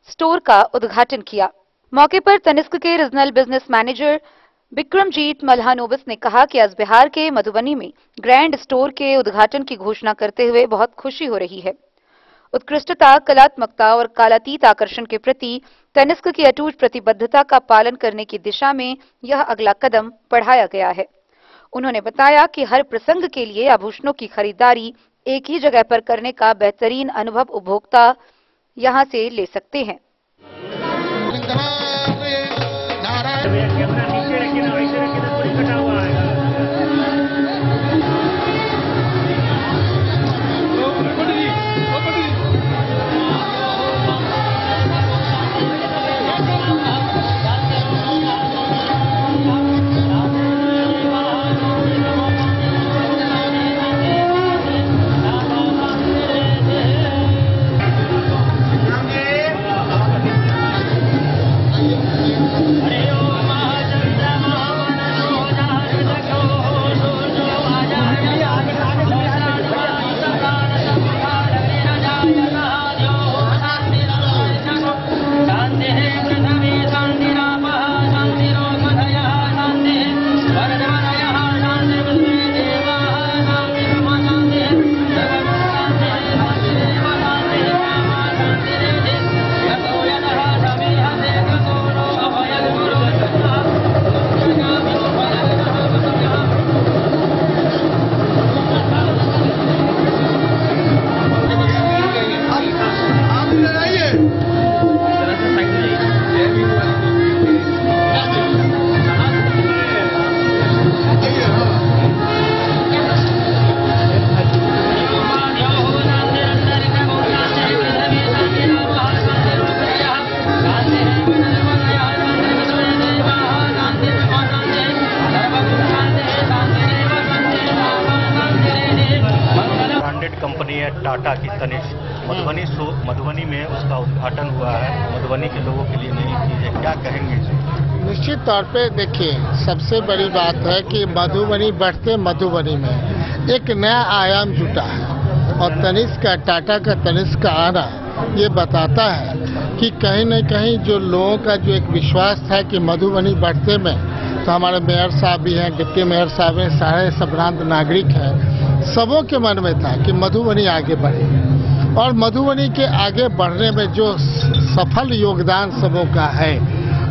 [SPEAKER 1] स्टोर का उद्घाटन किया। मौके पर तनिष्क के रीजनल बिजनेस मैनेजर विक्रमजीत मल्हानोबिस ने कहा कि आज बिहार के मधुबनी में ग्रैंड स्टोर के उद्घाटन की घोषणा करते हुए बहुत खुशी हो रही है। उत्कृष्टता, कलात्मकता और कालातीत आकर्षण के प्रति तनिष्क की अटूट प्रतिबद्धता का पालन करने की दिशा में यह अगला कदम बढ़ाया गया है। उन्होंने बताया कि हर प्रसंग के लिए आभूषणों की खरीदारी एक ही जगह पर करने का बेहतरीन अनुभव उपभोक्ता यहां से ले सकते हैं।
[SPEAKER 6] टाटा की तनिष्क मधुबनी में उसका उद्घाटन हुआ है। मधुबनी के लोगों के लिए नई चीज है, क्या कहेंगे?
[SPEAKER 16] निश्चित तौर पे देखिए, सबसे बड़ी बात है कि मधुबनी बढ़ते मधुबनी में एक नया आयाम जुटा है और तनिष्क का, टाटा का तनिष्क का आना ये बताता है कि कहीं न कहीं जो लोगों का जो एक विश्वास था कि मधुबनी बढ़ते में, तो हमारे मेयर साहब भी हैं, डिप्टी मेयर साहब हैं, सारे संभ्रांत नागरिक हैं, सबों के मन में था कि मधुबनी आगे बढ़े और मधुबनी के आगे बढ़ने में जो सफल योगदान सबों का है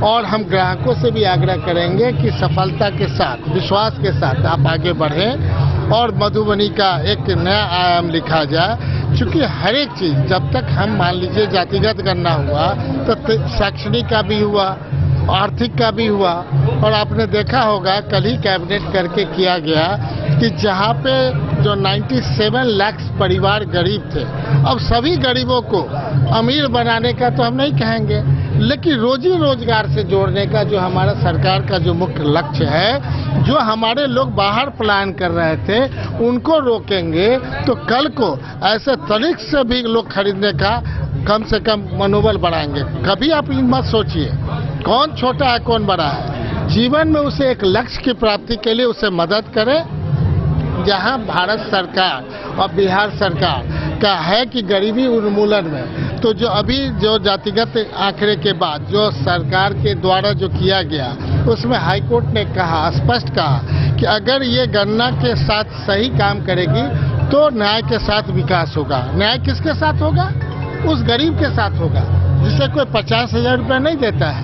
[SPEAKER 16] और हम ग्राहकों से भी आग्रह करेंगे कि सफलता के साथ, विश्वास के साथ आप आगे बढ़ें और मधुबनी का एक नया आयाम लिखा जाए। चूँकि हर एक चीज़ जब तक हम मान लीजिए जातिगत गणना हुआ तो शैक्षणिक का भी हुआ, आर्थिक का भी हुआ और आपने देखा होगा कल ही कैबिनेट करके किया गया कि जहाँ पे जो 97 लाख परिवार गरीब थे, अब सभी गरीबों को अमीर बनाने का तो हम नहीं कहेंगे, लेकिन रोजी रोजगार से जोड़ने का जो हमारा सरकार का जो मुख्य लक्ष्य है, जो हमारे लोग बाहर पलायन कर रहे थे उनको रोकेंगे तो कल को ऐसे तनिष्क से भी लोग खरीदने का कम से कम मनोबल बढ़ाएंगे। कभी आप मत सोचिए कौन छोटा है कौन बड़ा है, जीवन में उसे एक लक्ष्य की प्राप्ति के लिए उसे मदद करें। जहां भारत सरकार और बिहार सरकार का है कि गरीबी उन्मूलन में, तो जो अभी जो जातिगत आंकड़े के बाद जो सरकार के द्वारा जो किया गया उसमें हाईकोर्ट ने कहा, स्पष्ट कहा कि अगर ये गणना के साथ सही काम करेगी तो न्याय के साथ विकास होगा। न्याय किसके साथ होगा? उस गरीब के साथ होगा जिसे कोई 50,000 रुपया नहीं देता है,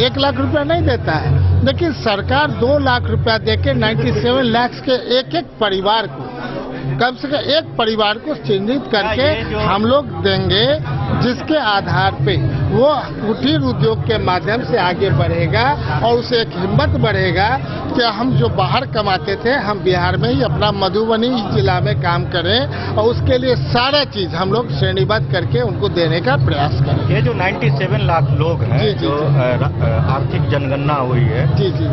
[SPEAKER 16] 1 लाख रुपया नहीं देता है, लेकिन सरकार 2 लाख रुपया देके 97 लाख के एक परिवार को, कम से कम एक परिवार को चिन्हित करके हम लोग देंगे, जिसके आधार पे वो कुटीर उद्योग के माध्यम से आगे बढ़ेगा और उसे एक हिम्मत बढ़ेगा कि हम जो बाहर कमाते थे हम बिहार में ही अपना मधुबनी जिला में काम करें और उसके लिए सारा चीज हम लोग श्रेणीबद्ध करके उनको देने का प्रयास करें।
[SPEAKER 6] ये जो 97 लाख लोग हैं जो आर्थिक जनगणना हुई है,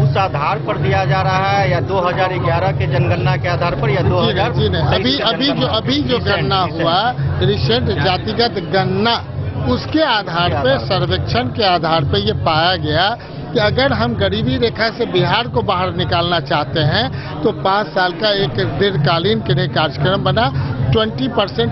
[SPEAKER 6] उस आधार पर दिया जा रहा है या 2011 के जनगणना के आधार पर या 2000?
[SPEAKER 16] अभी जो गणना हुआ रिसेंट जातिगत गणना, उसके आधार पे, सर्वेक्षण के आधार पे ये पाया गया कि अगर हम गरीबी रेखा से बिहार को बाहर निकालना चाहते हैं तो 5 साल का एक दीर्घकालीन के लिए कार्यक्रम बना, 20%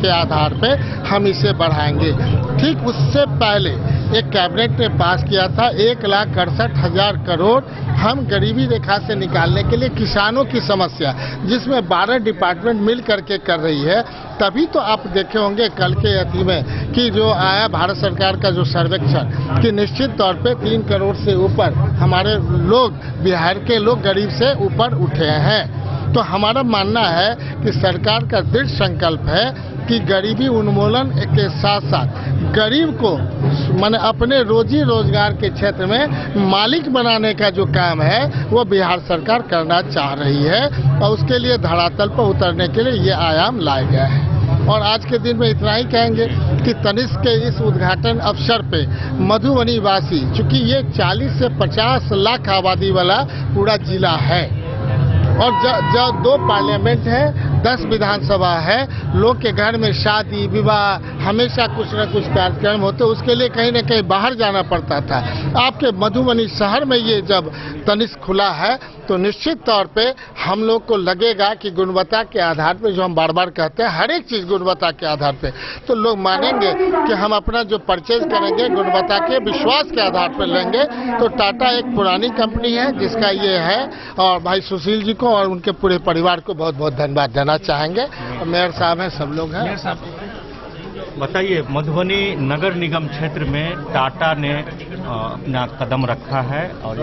[SPEAKER 16] के आधार पे हम इसे बढ़ाएंगे। ठीक उससे पहले एक कैबिनेट ने पास किया था 1,68,000 करोड़ हम गरीबी रेखा से निकालने के लिए किसानों की समस्या, जिसमें 12 डिपार्टमेंट मिल करके कर रही है। तभी तो आप देखे होंगे कल के अति में कि जो आया भारत सरकार का जो सर्वेक्षण कि निश्चित तौर पे 3 करोड़ से ऊपर हमारे लोग, बिहार के लोग गरीब से ऊपर उठे हैं। तो हमारा मानना है कि सरकार का दृढ़ संकल्प है कि गरीबी उन्मूलन के साथ साथ गरीब को माने अपने रोजी रोजगार के क्षेत्र में मालिक बनाने का जो काम है वो बिहार सरकार करना चाह रही है और उसके लिए धरातल पर उतरने के लिए ये आयाम लाया गया है। और आज के दिन में इतना ही कहेंगे कि तनिष्क के इस उद्घाटन अवसर पे मधुबनी वासी, चूंकि ये 40 से 50 लाख आबादी वाला पूरा जिला है और जब 2 पार्लियामेंट है, 10 विधानसभा है, लोग के घर में शादी विवाह हमेशा कुछ न कुछ कार्यक्रम होते, उसके लिए कहीं न कहीं बाहर जाना पड़ता था। आपके मधुबनी शहर में ये जब तनिष्क खुला है तो निश्चित तौर पे हम लोग को लगेगा कि गुणवत्ता के आधार पे, जो हम बार बार कहते हैं हर एक चीज़ गुणवत्ता के आधार पे, तो लोग मानेंगे कि हम अपना जो परचेज करेंगे गुणवत्ता के विश्वास के आधार पर लेंगे। तो टाटा एक पुरानी कंपनी है जिसका ये है और भाई सुशील जी को और उनके पूरे परिवार को बहुत बहुत धन्यवाद देना चाहेंगे। और मेयर साहब हैं, सब लोग हैं।
[SPEAKER 6] बताइए, मधुबनी नगर निगम क्षेत्र में टाटा ने अपना कदम रखा है और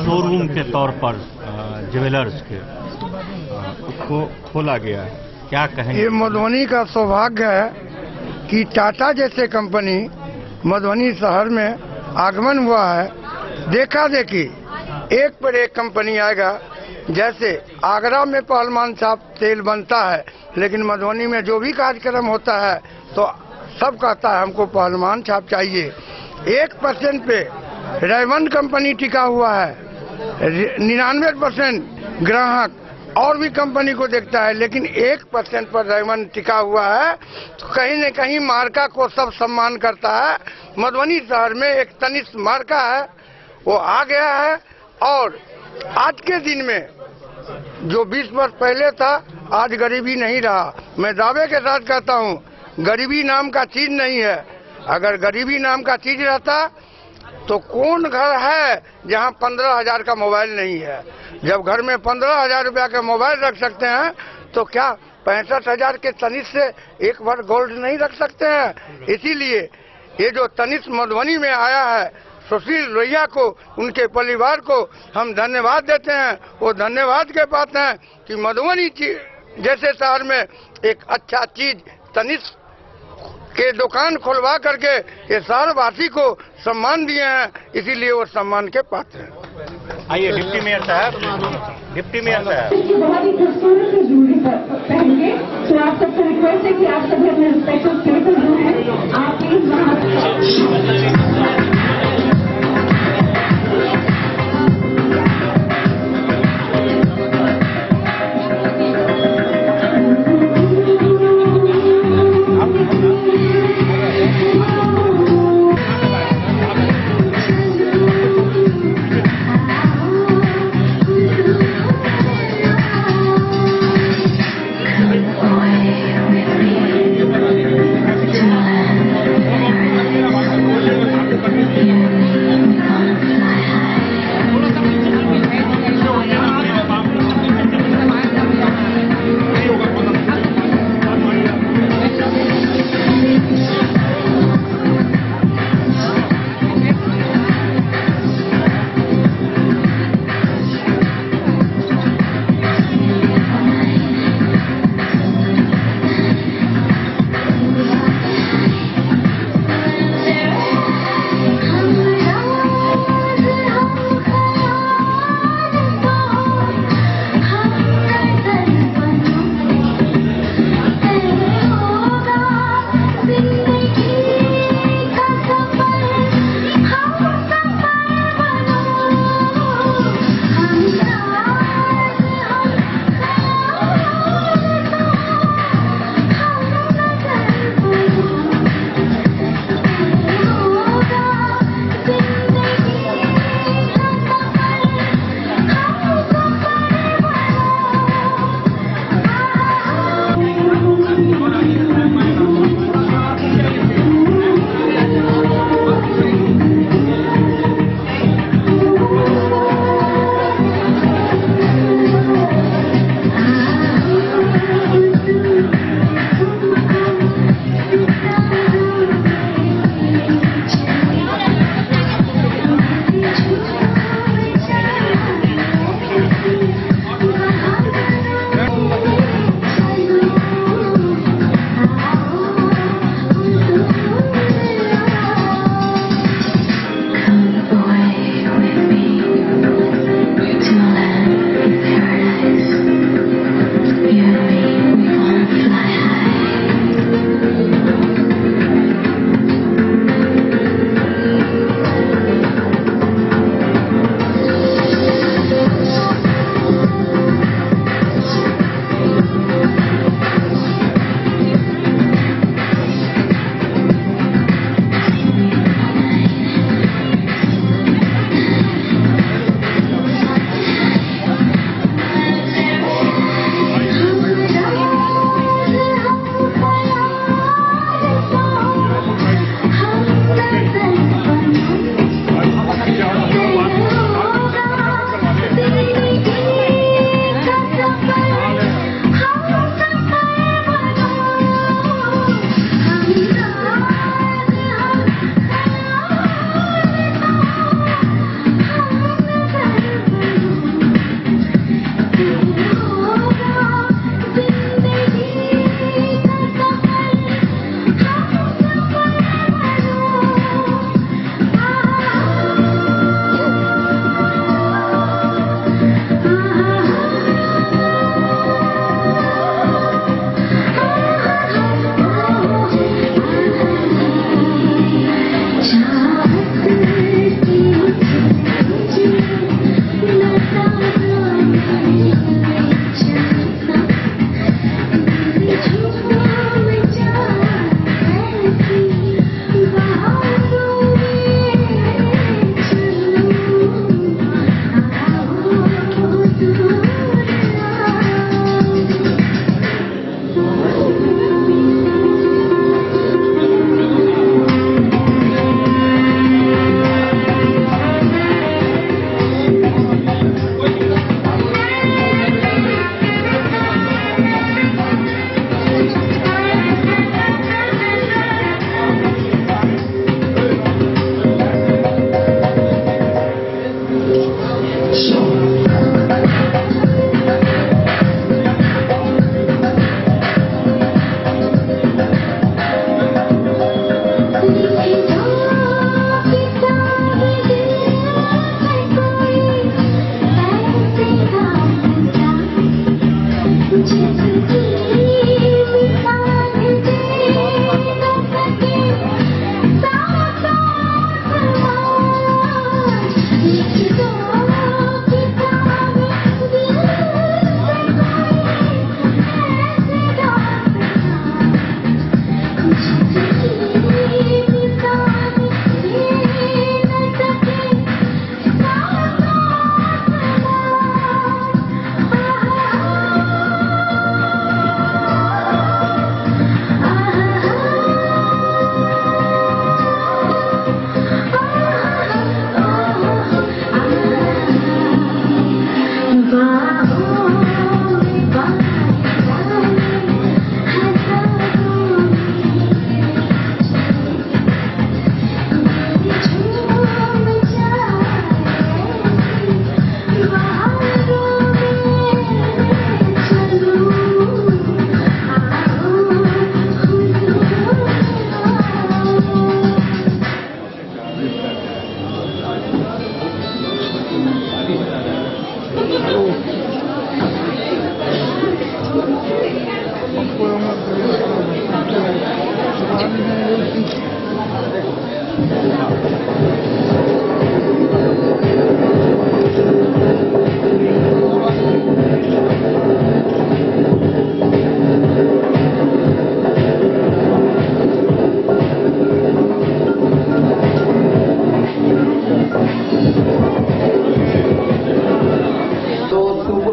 [SPEAKER 6] शोरूम के तौर पर ज्वेलर्स के को खोला गया है, क्या कहेंगे?
[SPEAKER 17] ये मधुबनी का सौभाग्य है कि टाटा जैसे कंपनी मधुबनी शहर में आगमन हुआ है। देखा देखी एक पर एक कंपनी आएगा। जैसे आगरा में पहलवान साहब तेल बनता है, लेकिन मधुबनी में जो भी कार्यक्रम होता है तो सब कहता है हमको पहलवान छाप चाहिए। 1% पे रेमंड कंपनी टिका हुआ है, 99% ग्राहक और भी कंपनी को देखता है, लेकिन 1% पर डायमंड टिका हुआ है। तो कहीं न कहीं मार्का को सब सम्मान करता है। मधुबनी शहर में एक तनिष्क मार्का है, वो आ गया है। और आज के दिन में जो 20 वर्ष पहले था, आज गरीबी नहीं रहा। मैं दावे के साथ कहता हूँ, गरीबी नाम का चीज नहीं है। अगर गरीबी नाम का चीज रहता तो कौन घर है जहाँ 15,000 का मोबाइल नहीं है। जब घर में 15,000 रुपया का मोबाइल रख सकते हैं तो क्या 65,000 के तनिष्क से एक बार गोल्ड नहीं रख सकते हैं। इसीलिए ये जो तनिष्क मधुबनी में आया है, सुशील लोहिया को, उनके परिवार को हम धन्यवाद देते हैं। वो धन्यवाद के पात्र हैं कि मधुबनी जैसे शहर में एक अच्छा चीज तनिष्क के दुकान खुलवा करके ये शहरवासी को सम्मान दिए हैं, इसीलिए वो सम्मान के पात्र हैं।
[SPEAKER 6] आइए डिप्टी मेयर साहब, डिप्टी मेयर साहब।
[SPEAKER 18] बहुत ही खूबसूरत सी ज्वेलरी पहनके, तो आप सबसे रिक्वेस्ट है कि आप सभी अपने रिस्पेक्टिव प्लेसेस जो है आप प्लीज वहाँ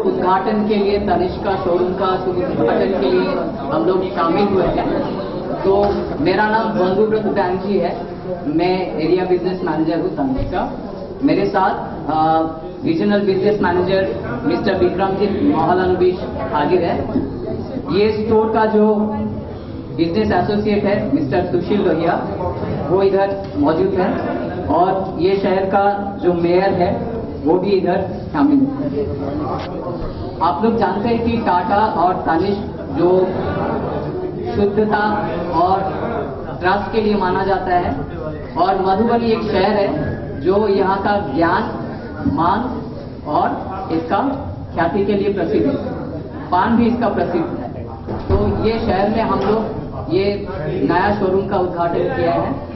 [SPEAKER 19] उद्घाटन के लिए तनिष्क शोरूम का शुभ उद्घाटन के लिए हम लोग शामिल हुए हैं। तो मेरा नाम बंधुव्रत बैनर्जी है, मैं एरिया बिजनेस मैनेजर हूँ तनिष्क का। मेरे साथ regional business manager mister Vikramjit Mahalanobis हाजिर है। ये स्टोर का जो बिजनेस एसोसिएट है मिस्टर सुशील लोहिया वो इधर मौजूद है, और ये शहर का जो मेयर है वो भी इधर शामिल है। आप लोग जानते हैं कि टाटा और तनिष्क जो शुद्धता और ट्रस्ट के लिए माना जाता है, और मधुबनी एक शहर है जो यहाँ का ज्ञान, मान और इसका ख्याति के लिए प्रसिद्ध है। पान भी इसका प्रसिद्ध है। तो ये शहर में हम लोग ये नया शोरूम का उद्घाटन किया है।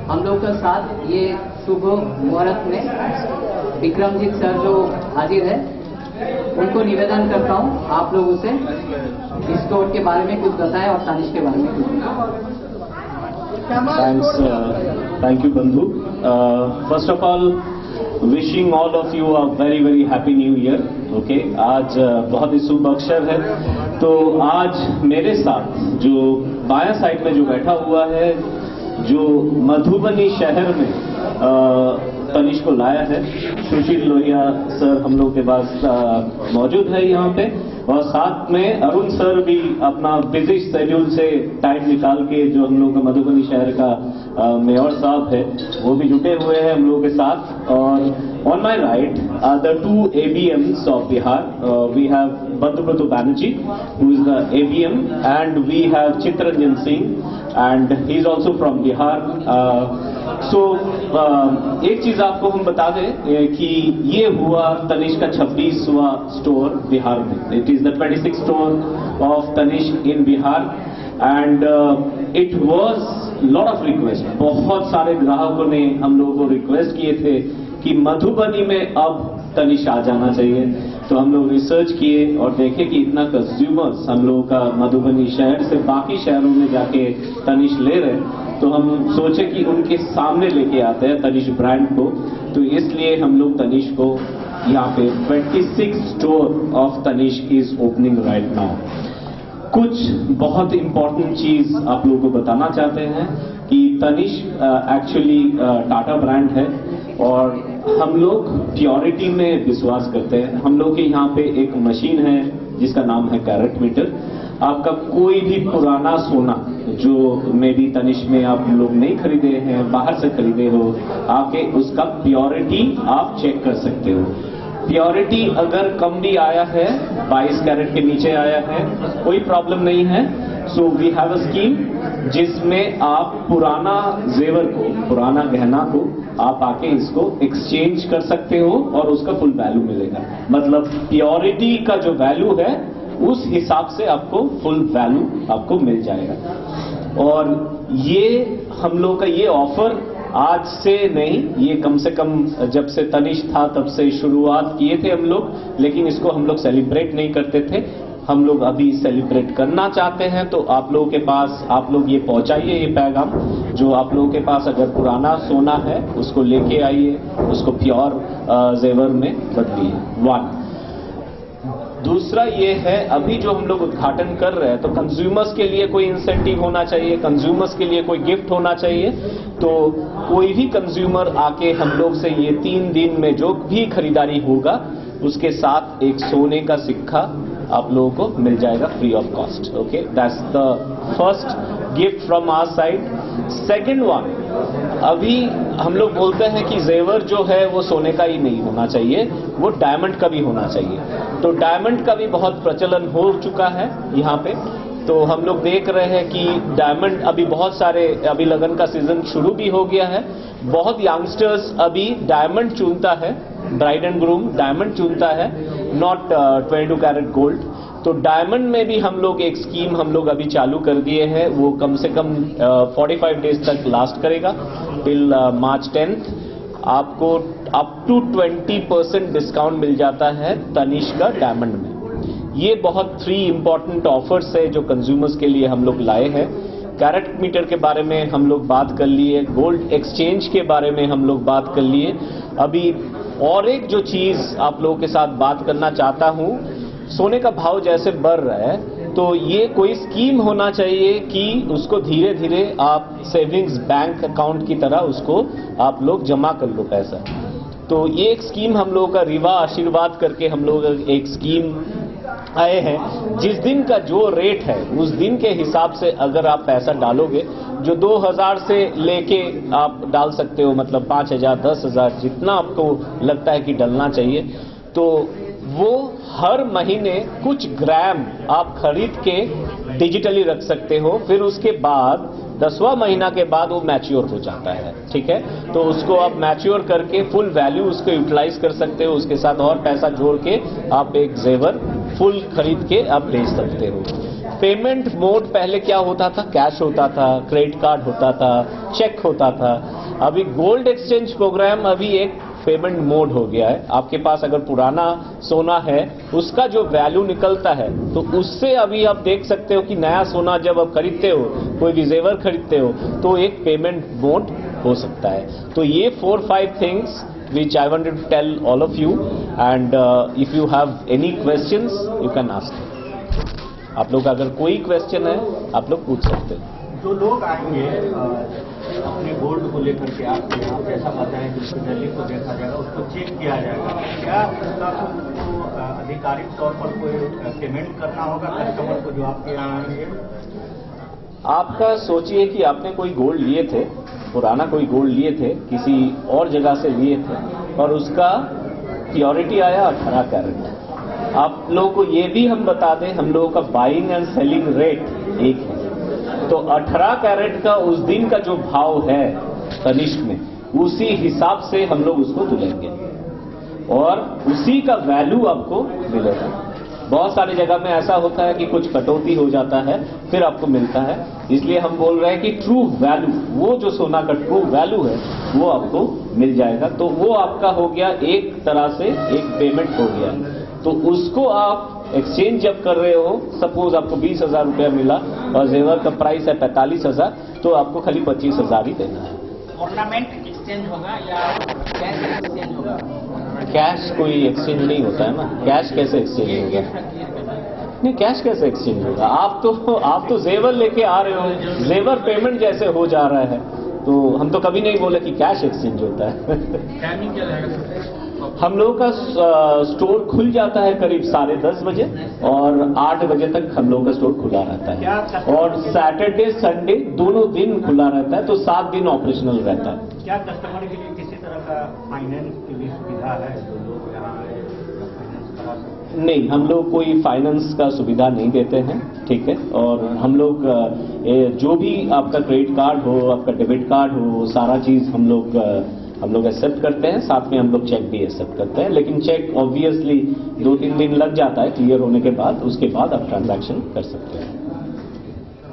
[SPEAKER 19] हम लोग के साथ ये शुभ मुहूर्त में विक्रमजीत सर जो हाजिर है, उनको निवेदन करता हूँ आप लोग उसे इस स्टोर के बारे में कुछ बताएं और तनिष्क के बारे में कुछ।
[SPEAKER 20] Thank you बंधु। First of all, wishing all of you a very very happy new year। Okay, आज बहुत ही शुभ अवसर है। तो आज मेरे साथ जो बायां साइड में जो बैठा हुआ है, जो मधुबनी शहर में तनिष्क को लाया है, सुशील लोहिया सर हम लोग के पास मौजूद है यहाँ पे, और साथ में अरुण सर भी अपना बिजी शेड्यूल से टाइम निकाल के, जो हम लोग का मधुबनी शहर का मेयर साहब है, वो भी जुटे हुए हैं हम लोग के साथ। और on my right are the two ABMs of Bihar. We have Bhandubrata Banerjee, who is the ABM, and we have Chitranjan Singh, and he is also from Bihar. एक चीज आपको हम बता दें कि ये हुआ तनिष्क का 26वां स्टोर बिहार में। It is the 26th store of Tanishq in Bihar, and it was lot of request. बहुत सारे ग्राहकों ने हम लोगों को रिक्वेस्ट किए थे कि मधुबनी में अब तनिष्क आ जाना चाहिए। तो हम लोग रिसर्च किए और देखे कि इतना कंज्यूमर्स हम लोगों का मधुबनी शहर से बाकी शहरों में जाके तनिष्क ले रहे हैं, तो हम सोचे कि उनके सामने लेके आते हैं तनिष्क ब्रांड को। तो इसलिए हम लोग तनिष्क को यहाँ पे 26 store of Tanishq is opening right now. कुछ बहुत इंपॉर्टेंट चीज आप लोगों को बताना चाहते हैं कि तनिष्क एक्चुअली टाटा ब्रांड है, और हम लोग प्योरिटी में विश्वास करते हैं। हम लोग के यहाँ पे एक मशीन है जिसका नाम है कैरेट मीटर। आपका कोई भी पुराना सोना जो मे बी तनिष्क में आप लोग नहीं खरीदे हैं, बाहर से खरीदे हो, आके उसका प्योरिटी आप चेक कर सकते हो। प्योरिटी अगर कम भी आया है, 22 कैरेट के नीचे आया है, कोई प्रॉब्लम नहीं है। So we have a scheme जिसमें आप पुराना जेवर को, पुराना गहना को आप आके इसको एक्सचेंज कर सकते हो और उसका फुल वैल्यू मिलेगा। मतलब प्योरिटी का जो वैल्यू है उस हिसाब से आपको फुल वैल्यू आपको मिल जाएगा। और ये हम लोग का ये ऑफर आज से नहीं, ये कम से कम जब से तनिष्क था तब से शुरुआत किए थे हम लोग, लेकिन इसको हम लोग सेलिब्रेट नहीं करते थे। हम लोग अभी सेलिब्रेट करना चाहते हैं, तो आप लोगों के पास आप लोग ये पहुंचाइए ये पैगाम। जो आप लोगों के पास अगर पुराना सोना है उसको लेके आइए, उसको प्योर जेवर में बदलिए। 1 दूसरा ये है, अभी जो हम लोग उद्घाटन कर रहे हैं तो कंज्यूमर्स के लिए कोई इंसेंटिव होना चाहिए, कंज्यूमर्स के लिए कोई गिफ्ट होना चाहिए। तो कोई भी कंज्यूमर आके हम लोग से ये 3 दिन में जो भी खरीदारी होगा उसके साथ एक सोने का सिक्का आप लोगों को मिल जाएगा free of cost. Okay, that's the first gift from our side. Second one, अभी हम लोग बोलते हैं कि जेवर जो है वो सोने का ही नहीं होना चाहिए, वो डायमंड का भी होना चाहिए। तो डायमंड का भी बहुत प्रचलन हो चुका है यहाँ पे। तो हम लोग देख रहे हैं कि डायमंड अभी बहुत सारे, अभी लगन का सीजन शुरू भी हो गया है, बहुत यंगस्टर्स अभी डायमंड चुनता है, ब्राइड एंड ग्रूम डायमंड चुनता है, नॉट 22 कैरेट गोल्ड। तो डायमंड में भी हम लोग एक स्कीम हम लोग अभी चालू कर दिए हैं, वो कम से कम 45 डेज तक लास्ट करेगा टिल मार्च 10th। आपको अप टू 20% डिस्काउंट मिल जाता है तनिष्क का डायमंड में। ये बहुत 3 इंपॉर्टेंट ऑफर्स है जो कंज्यूमर्स के लिए हम लोग लाए हैं। कैरेट मीटर के बारे में हम लोग बात कर लिए, गोल्ड एक्सचेंज के बारे में हम लोग बात कर लिए। अभी और एक जो चीज आप लोगों के साथ बात करना चाहता हूं, सोने का भाव जैसे बढ़ रहा है तो ये कोई स्कीम होना चाहिए कि उसको धीरे धीरे आप सेविंग्स बैंक अकाउंट की तरह उसको आप लोग जमा कर लो पैसा। तो ये एक स्कीम हम लोगों का रिवा आशीर्वाद करके हम लोग एक स्कीम आए हैं। जिस दिन का जो रेट है उस दिन के हिसाब से अगर आप पैसा डालोगे, जो 2000 से लेके आप डाल सकते हो, मतलब 5000 10,000 जितना आपको लगता है कि डालना चाहिए, तो वो हर महीने कुछ ग्राम आप खरीद के डिजिटली रख सकते हो। फिर उसके बाद 10वां महीना के बाद वो मैच्योर हो जाता है, ठीक है। तो उसको आप मैच्योर करके फुल वैल्यू उसको यूटिलाइज कर सकते हो, उसके साथ और पैसा जोड़ के आप एक जेवर फुल खरीद के आप ले सकते हो। पेमेंट मोड पहले क्या होता था, कैश होता था, क्रेडिट कार्ड होता था, चेक होता था। अभी गोल्ड एक्सचेंज प्रोग्राम अभी एक पेमेंट मोड हो गया है। आपके पास अगर पुराना सोना है उसका जो वैल्यू निकलता है तो उससे अभी आप देख सकते हो कि नया सोना जब आप खरीदते हो, कोई भी जेवर खरीदते हो, तो एक पेमेंट मोड हो सकता है। तो ये 4-5 things which I wanted to tell all of you, and if you have any questions you can ask. आप लोग अगर कोई क्वेश्चन है आप लोग पूछ सकते हैं।
[SPEAKER 21] जो लोग आएंगे अपने गोल्ड को लेकर के आपके यहाँ, जैसा बताएं कि उसको दिल्ली को देखा जाएगा, उसको चेक किया जाएगा, क्या उसका आधिकारिक तौर पर कोई पेमेंट करना होगा कस्टमर को जो आपके यहाँ आएंगे?
[SPEAKER 20] आपका सोचिए कि आपने कोई गोल्ड लिए थे, पुराना कोई गोल्ड लिए थे, किसी और जगह से लिए थे और उसका प्योरिटी आया 18 कैरेट। आप लोगों को ये भी हम बता दें, हम लोगों का बाइंग एंड सेलिंग रेट एक है। तो 18 कैरेट का उस दिन का जो भाव है तनिष्क में, उसी हिसाब से हम लोग उसको तुलेंगे और उसी का वैल्यू आपको मिलेगा। बहुत सारी जगह में ऐसा होता है कि कुछ कटौती हो जाता है फिर आपको मिलता है, इसलिए हम बोल रहे हैं कि ट्रू वैल्यू, वो जो सोना का ट्रू वैल्यू है वो आपको मिल जाएगा। तो वो आपका हो गया एक तरह से एक पेमेंट हो गया। तो उसको आप एक्सचेंज जब कर रहे हो, सपोज आपको 20,000 रुपया मिला और जेवर का प्राइस है 45,000, तो आपको खाली 25,000 ही देना है।
[SPEAKER 22] ऑर्नामेंट एक्सचेंज होगा या कैश एक्सचेंज होगा?
[SPEAKER 20] कैश कोई एक्सचेंज नहीं होता है ना, कैश कैसे एक्सचेंज होगा? नहीं, कैश कैसे एक्सचेंज होगा? आप तो जेवर लेके आ रहे हो, जेवर पेमेंट जैसे हो जा रहा है, तो हम तो कभी नहीं बोले कि कैश एक्सचेंज होता है।
[SPEAKER 22] टाइमिंग क्या रहेगा?
[SPEAKER 20] हम लोगों का स्टोर खुल जाता है करीब 10:30 बजे और 8 बजे तक हम लोगों का स्टोर खुला रहता है और सैटरडे संडे दोनों दिन खुला रहता है, तो 7 दिन ऑपरेशनल रहता है।
[SPEAKER 21] क्या कस्टमर के लिए किसी तरह का फाइनेंस की भी सुविधा है जो लोग यहाँ फाइनेंस करा सकते हैं?
[SPEAKER 20] नहीं, हम लोग कोई फाइनेंस का सुविधा नहीं देते हैं, ठीक है। और हम लोग जो भी आपका क्रेडिट कार्ड हो, आपका डेबिट कार्ड हो, सारा चीज हम लोग एक्सेप्ट करते हैं। साथ में हम लोग चेक भी एक्सेप्ट करते हैं, लेकिन चेक ऑब्वियसली 2-3 दिन लग जाता है क्लियर होने के बाद, उसके बाद आप ट्रांजैक्शन कर सकते हैं।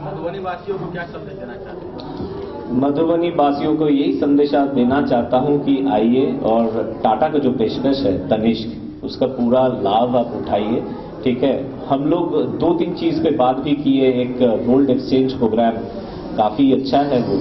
[SPEAKER 21] मधुबनी वासियों को क्या संदेश देना चाहते हैं?
[SPEAKER 20] मधुबनी वासियों को यही संदेश देना चाहता हूं कि आइए और टाटा का जो पेशकश है तनिष्क, उसका पूरा लाभ आप उठाइए, ठीक है। हम लोग 2-3 चीज पे बात भी किए। एक गोल्ड एक्सचेंज प्रोग्राम काफी अच्छा है, वो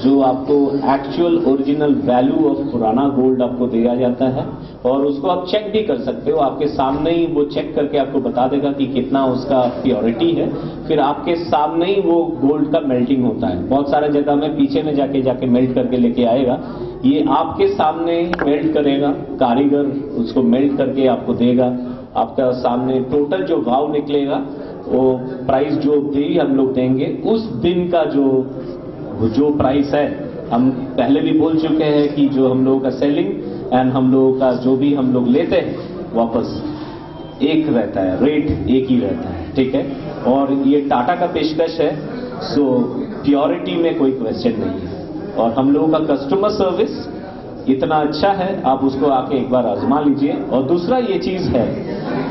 [SPEAKER 20] जो आपको एक्चुअल ओरिजिनल वैल्यू ऑफ पुराना गोल्ड आपको दिया जाता है और उसको आप चेक भी कर सकते हो। आपके सामने ही वो चेक करके आपको बता देगा कि कितना उसका प्योरिटी है, फिर आपके सामने ही वो गोल्ड का मेल्टिंग होता है। बहुत सारे जगह में पीछे में जाके मेल्ट करके लेके आएगा, ये आपके सामने ही मेल्ट करेगा, कारीगर उसको मेल्ट करके आपको देगा। आपका सामने टोटल जो भाव निकलेगा, वो प्राइस जो भी हम लोग देंगे, उस दिन का जो प्राइस है, हम पहले भी बोल चुके हैं कि जो हम लोगों का सेलिंग एंड हम लोगों का जो भी हम लोग लेते हैं वापस एक रहता है, रेट एक ही रहता है, ठीक है। और ये टाटा का पेशकश है, सो प्योरिटी में कोई क्वेश्चन नहीं है और हम लोगों का कस्टमर सर्विस इतना अच्छा है, आप उसको आके एक बार आजमा लीजिए। और दूसरा ये चीज है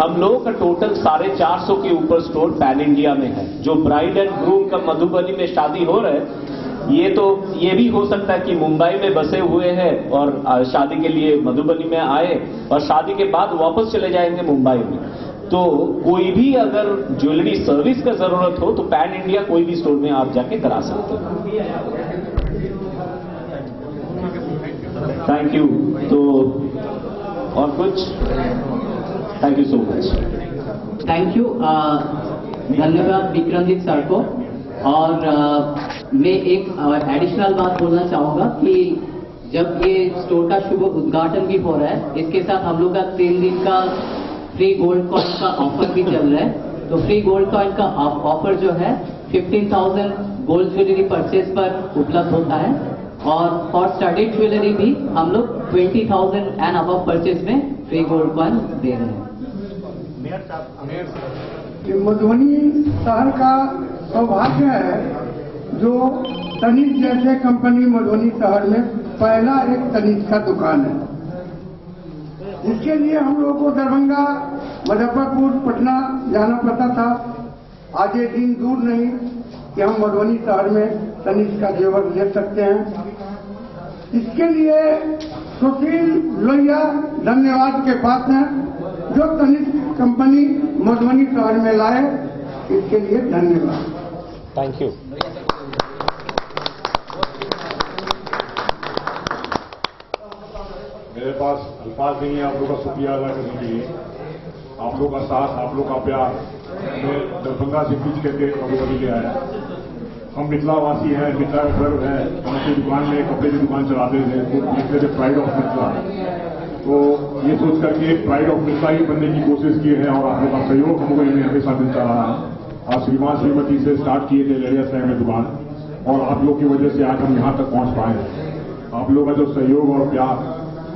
[SPEAKER 20] हम लोगों का टोटल 450 के ऊपर स्टोर पैन इंडिया में है। जो ब्राइड एंड ग्रूम का मधुबनी में शादी हो रहा है, ये भी हो सकता है कि मुंबई में बसे हुए हैं और शादी के लिए मधुबनी में आए और शादी के बाद वापस चले जाएंगे मुंबई में। तो कोई भी अगर ज्वेलरी सर्विस का जरूरत हो तो पैन इंडिया कोई भी स्टोर में आप जाके करा सकते हो। Thank you. तो और कुछ? Thank you so much.
[SPEAKER 19] Thank you. धन्यवाद विक्रमजीत सर को। और मैं एक एडिशनल बात बोलना चाहूंगा कि जब ये स्टोर का शुभ उद्घाटन भी हो रहा है, इसके साथ हम लोग का 3 दिन का फ्री गोल्ड कॉइन का ऑफर भी चल रहा है। तो फ्री गोल्ड कॉइन का ऑफर जो है 15,000 गोल्ड ज्वेलरी परचेज पर उपलब्ध होता है और फॉर स्टडीड ज्वेलरी भी हम लोग 20,000 एंड अबव परचेज में फ्री गोल्ड कॉइन दे रहे हैं।
[SPEAKER 17] ये मधुबनी शहर का सौभाग्य है जो तनिष्क जैसे कंपनी मधुबनी शहर में पहला एक तनिष्क का दुकान है, जिसके लिए हम लोगों को दरभंगा, मुजफ्फरपुर, पटना जाना पड़ता था। आज ये दिन दूर नहीं कि हम मधुबनी शहर में तनिष्क का जेवर ले सकते हैं। इसके लिए सुशील लोहिया धन्यवाद के पात्र हैं, जो तनिष्क कंपनी मधुबनी शहर में लाए, इसके लिए धन्यवाद।
[SPEAKER 20] Thank you.
[SPEAKER 3] मेरे पास अल्फाज नहीं है आप लोगों का शुक्रिया अदा करने के लिए। आप लोग का साथ, आप लोग का प्यार हमें दरभंगा से कुछ करके मधुबनी ले आया। हम मिथिलावासी हैं, मिथिला का गर्व है। हम अपनी दुकान में कपड़े की दुकान चलाते थे तो लिखते थे प्राइड ऑफ मिथिला। तो ये सोच करके प्राइड ऑफ मिथिला ही बनने की कोशिश की है और आप लोग का सहयोग हमको इन्हें हमेशा मिलता रहा है। आज श्रीमान श्रीमती से स्टार्ट किए थे लेरिया साहब में दुकान, और आप लोग की वजह से आज हम यहाँ तक पहुँच पाए हैं। आप लोगों का जो सहयोग और प्यार,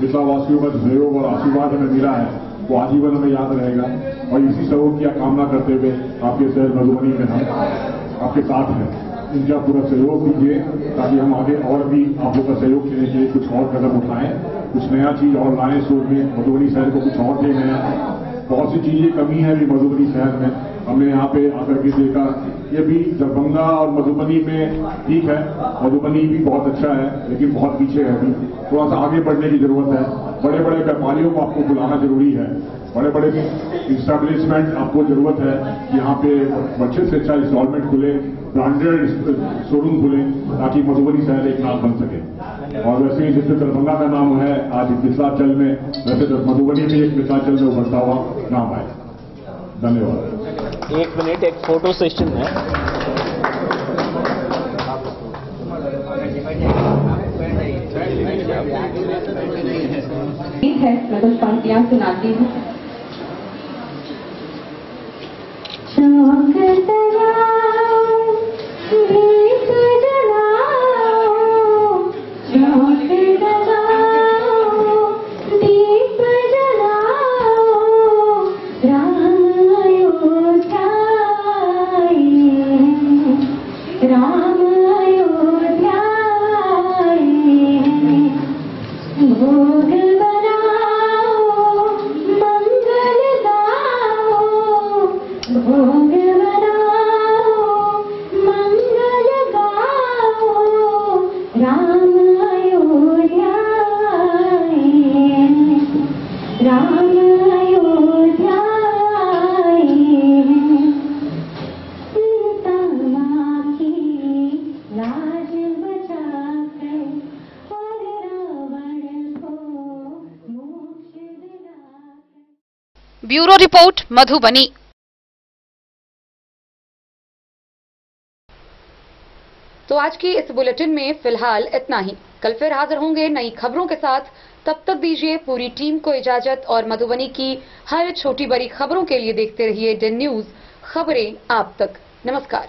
[SPEAKER 3] मिथिलावासियों का सहयोग और आशीर्वाद हमें मिला है, वो आजीवन हमें याद रहेगा। और इसी सहयोग की कामना करते हुए आपके शहर मधुबनी में हम आपके साथ हैं। इनका पूरा सहयोग दीजिए ताकि हम आगे और भी आप लोग का सहयोग देने के लिए कुछ और कदम उठाएं, कुछ नया चीज और लाएं शोर में, मधुबनी शहर को कुछ और दें नया। बहुत सी चीजें कमी है अभी मधुबनी शहर में, हमने यहाँ पे आकर के देखा। ये भी दरभंगा और मधुबनी में ठीक है, मधुबनी भी बहुत अच्छा है लेकिन बहुत पीछे है अभी, थोड़ा सा आगे बढ़ने की जरूरत है। बड़े बड़े व्यापारियों को आपको बुलाना जरूरी है, बड़े बड़े इस्टेब्लिशमेंट आपको जरूरत है। यहाँ पे अच्छे से अच्छा इंस्टॉलमेंट खुले, ब्रांडेड शोरूम खुले, ताकि मधुबनी शहर एक नाम बन सके। और वैसे ही जिससे दरभंगा का नाम है आज मिथिलांचल में, वैसे मधुबनी में एक मिथिलांचल में उभरता हुआ नाम आए। धन्यवाद।
[SPEAKER 20] 1 मिनट, एक फोटो सेशन है।
[SPEAKER 18] ठीक है, मैं कुछ पंक्तियां सुनाती हूँ।
[SPEAKER 1] Bureau report Madhubani. तो आज की इस बुलेटिन में फिलहाल इतना ही। कल फिर हाजिर होंगे नई खबरों के साथ। तब तक दीजिए पूरी टीम को इजाजत और मधुबनी की हर छोटी बड़ी खबरों के लिए देखते रहिए DEN न्यूज, खबरें आप तक। नमस्कार।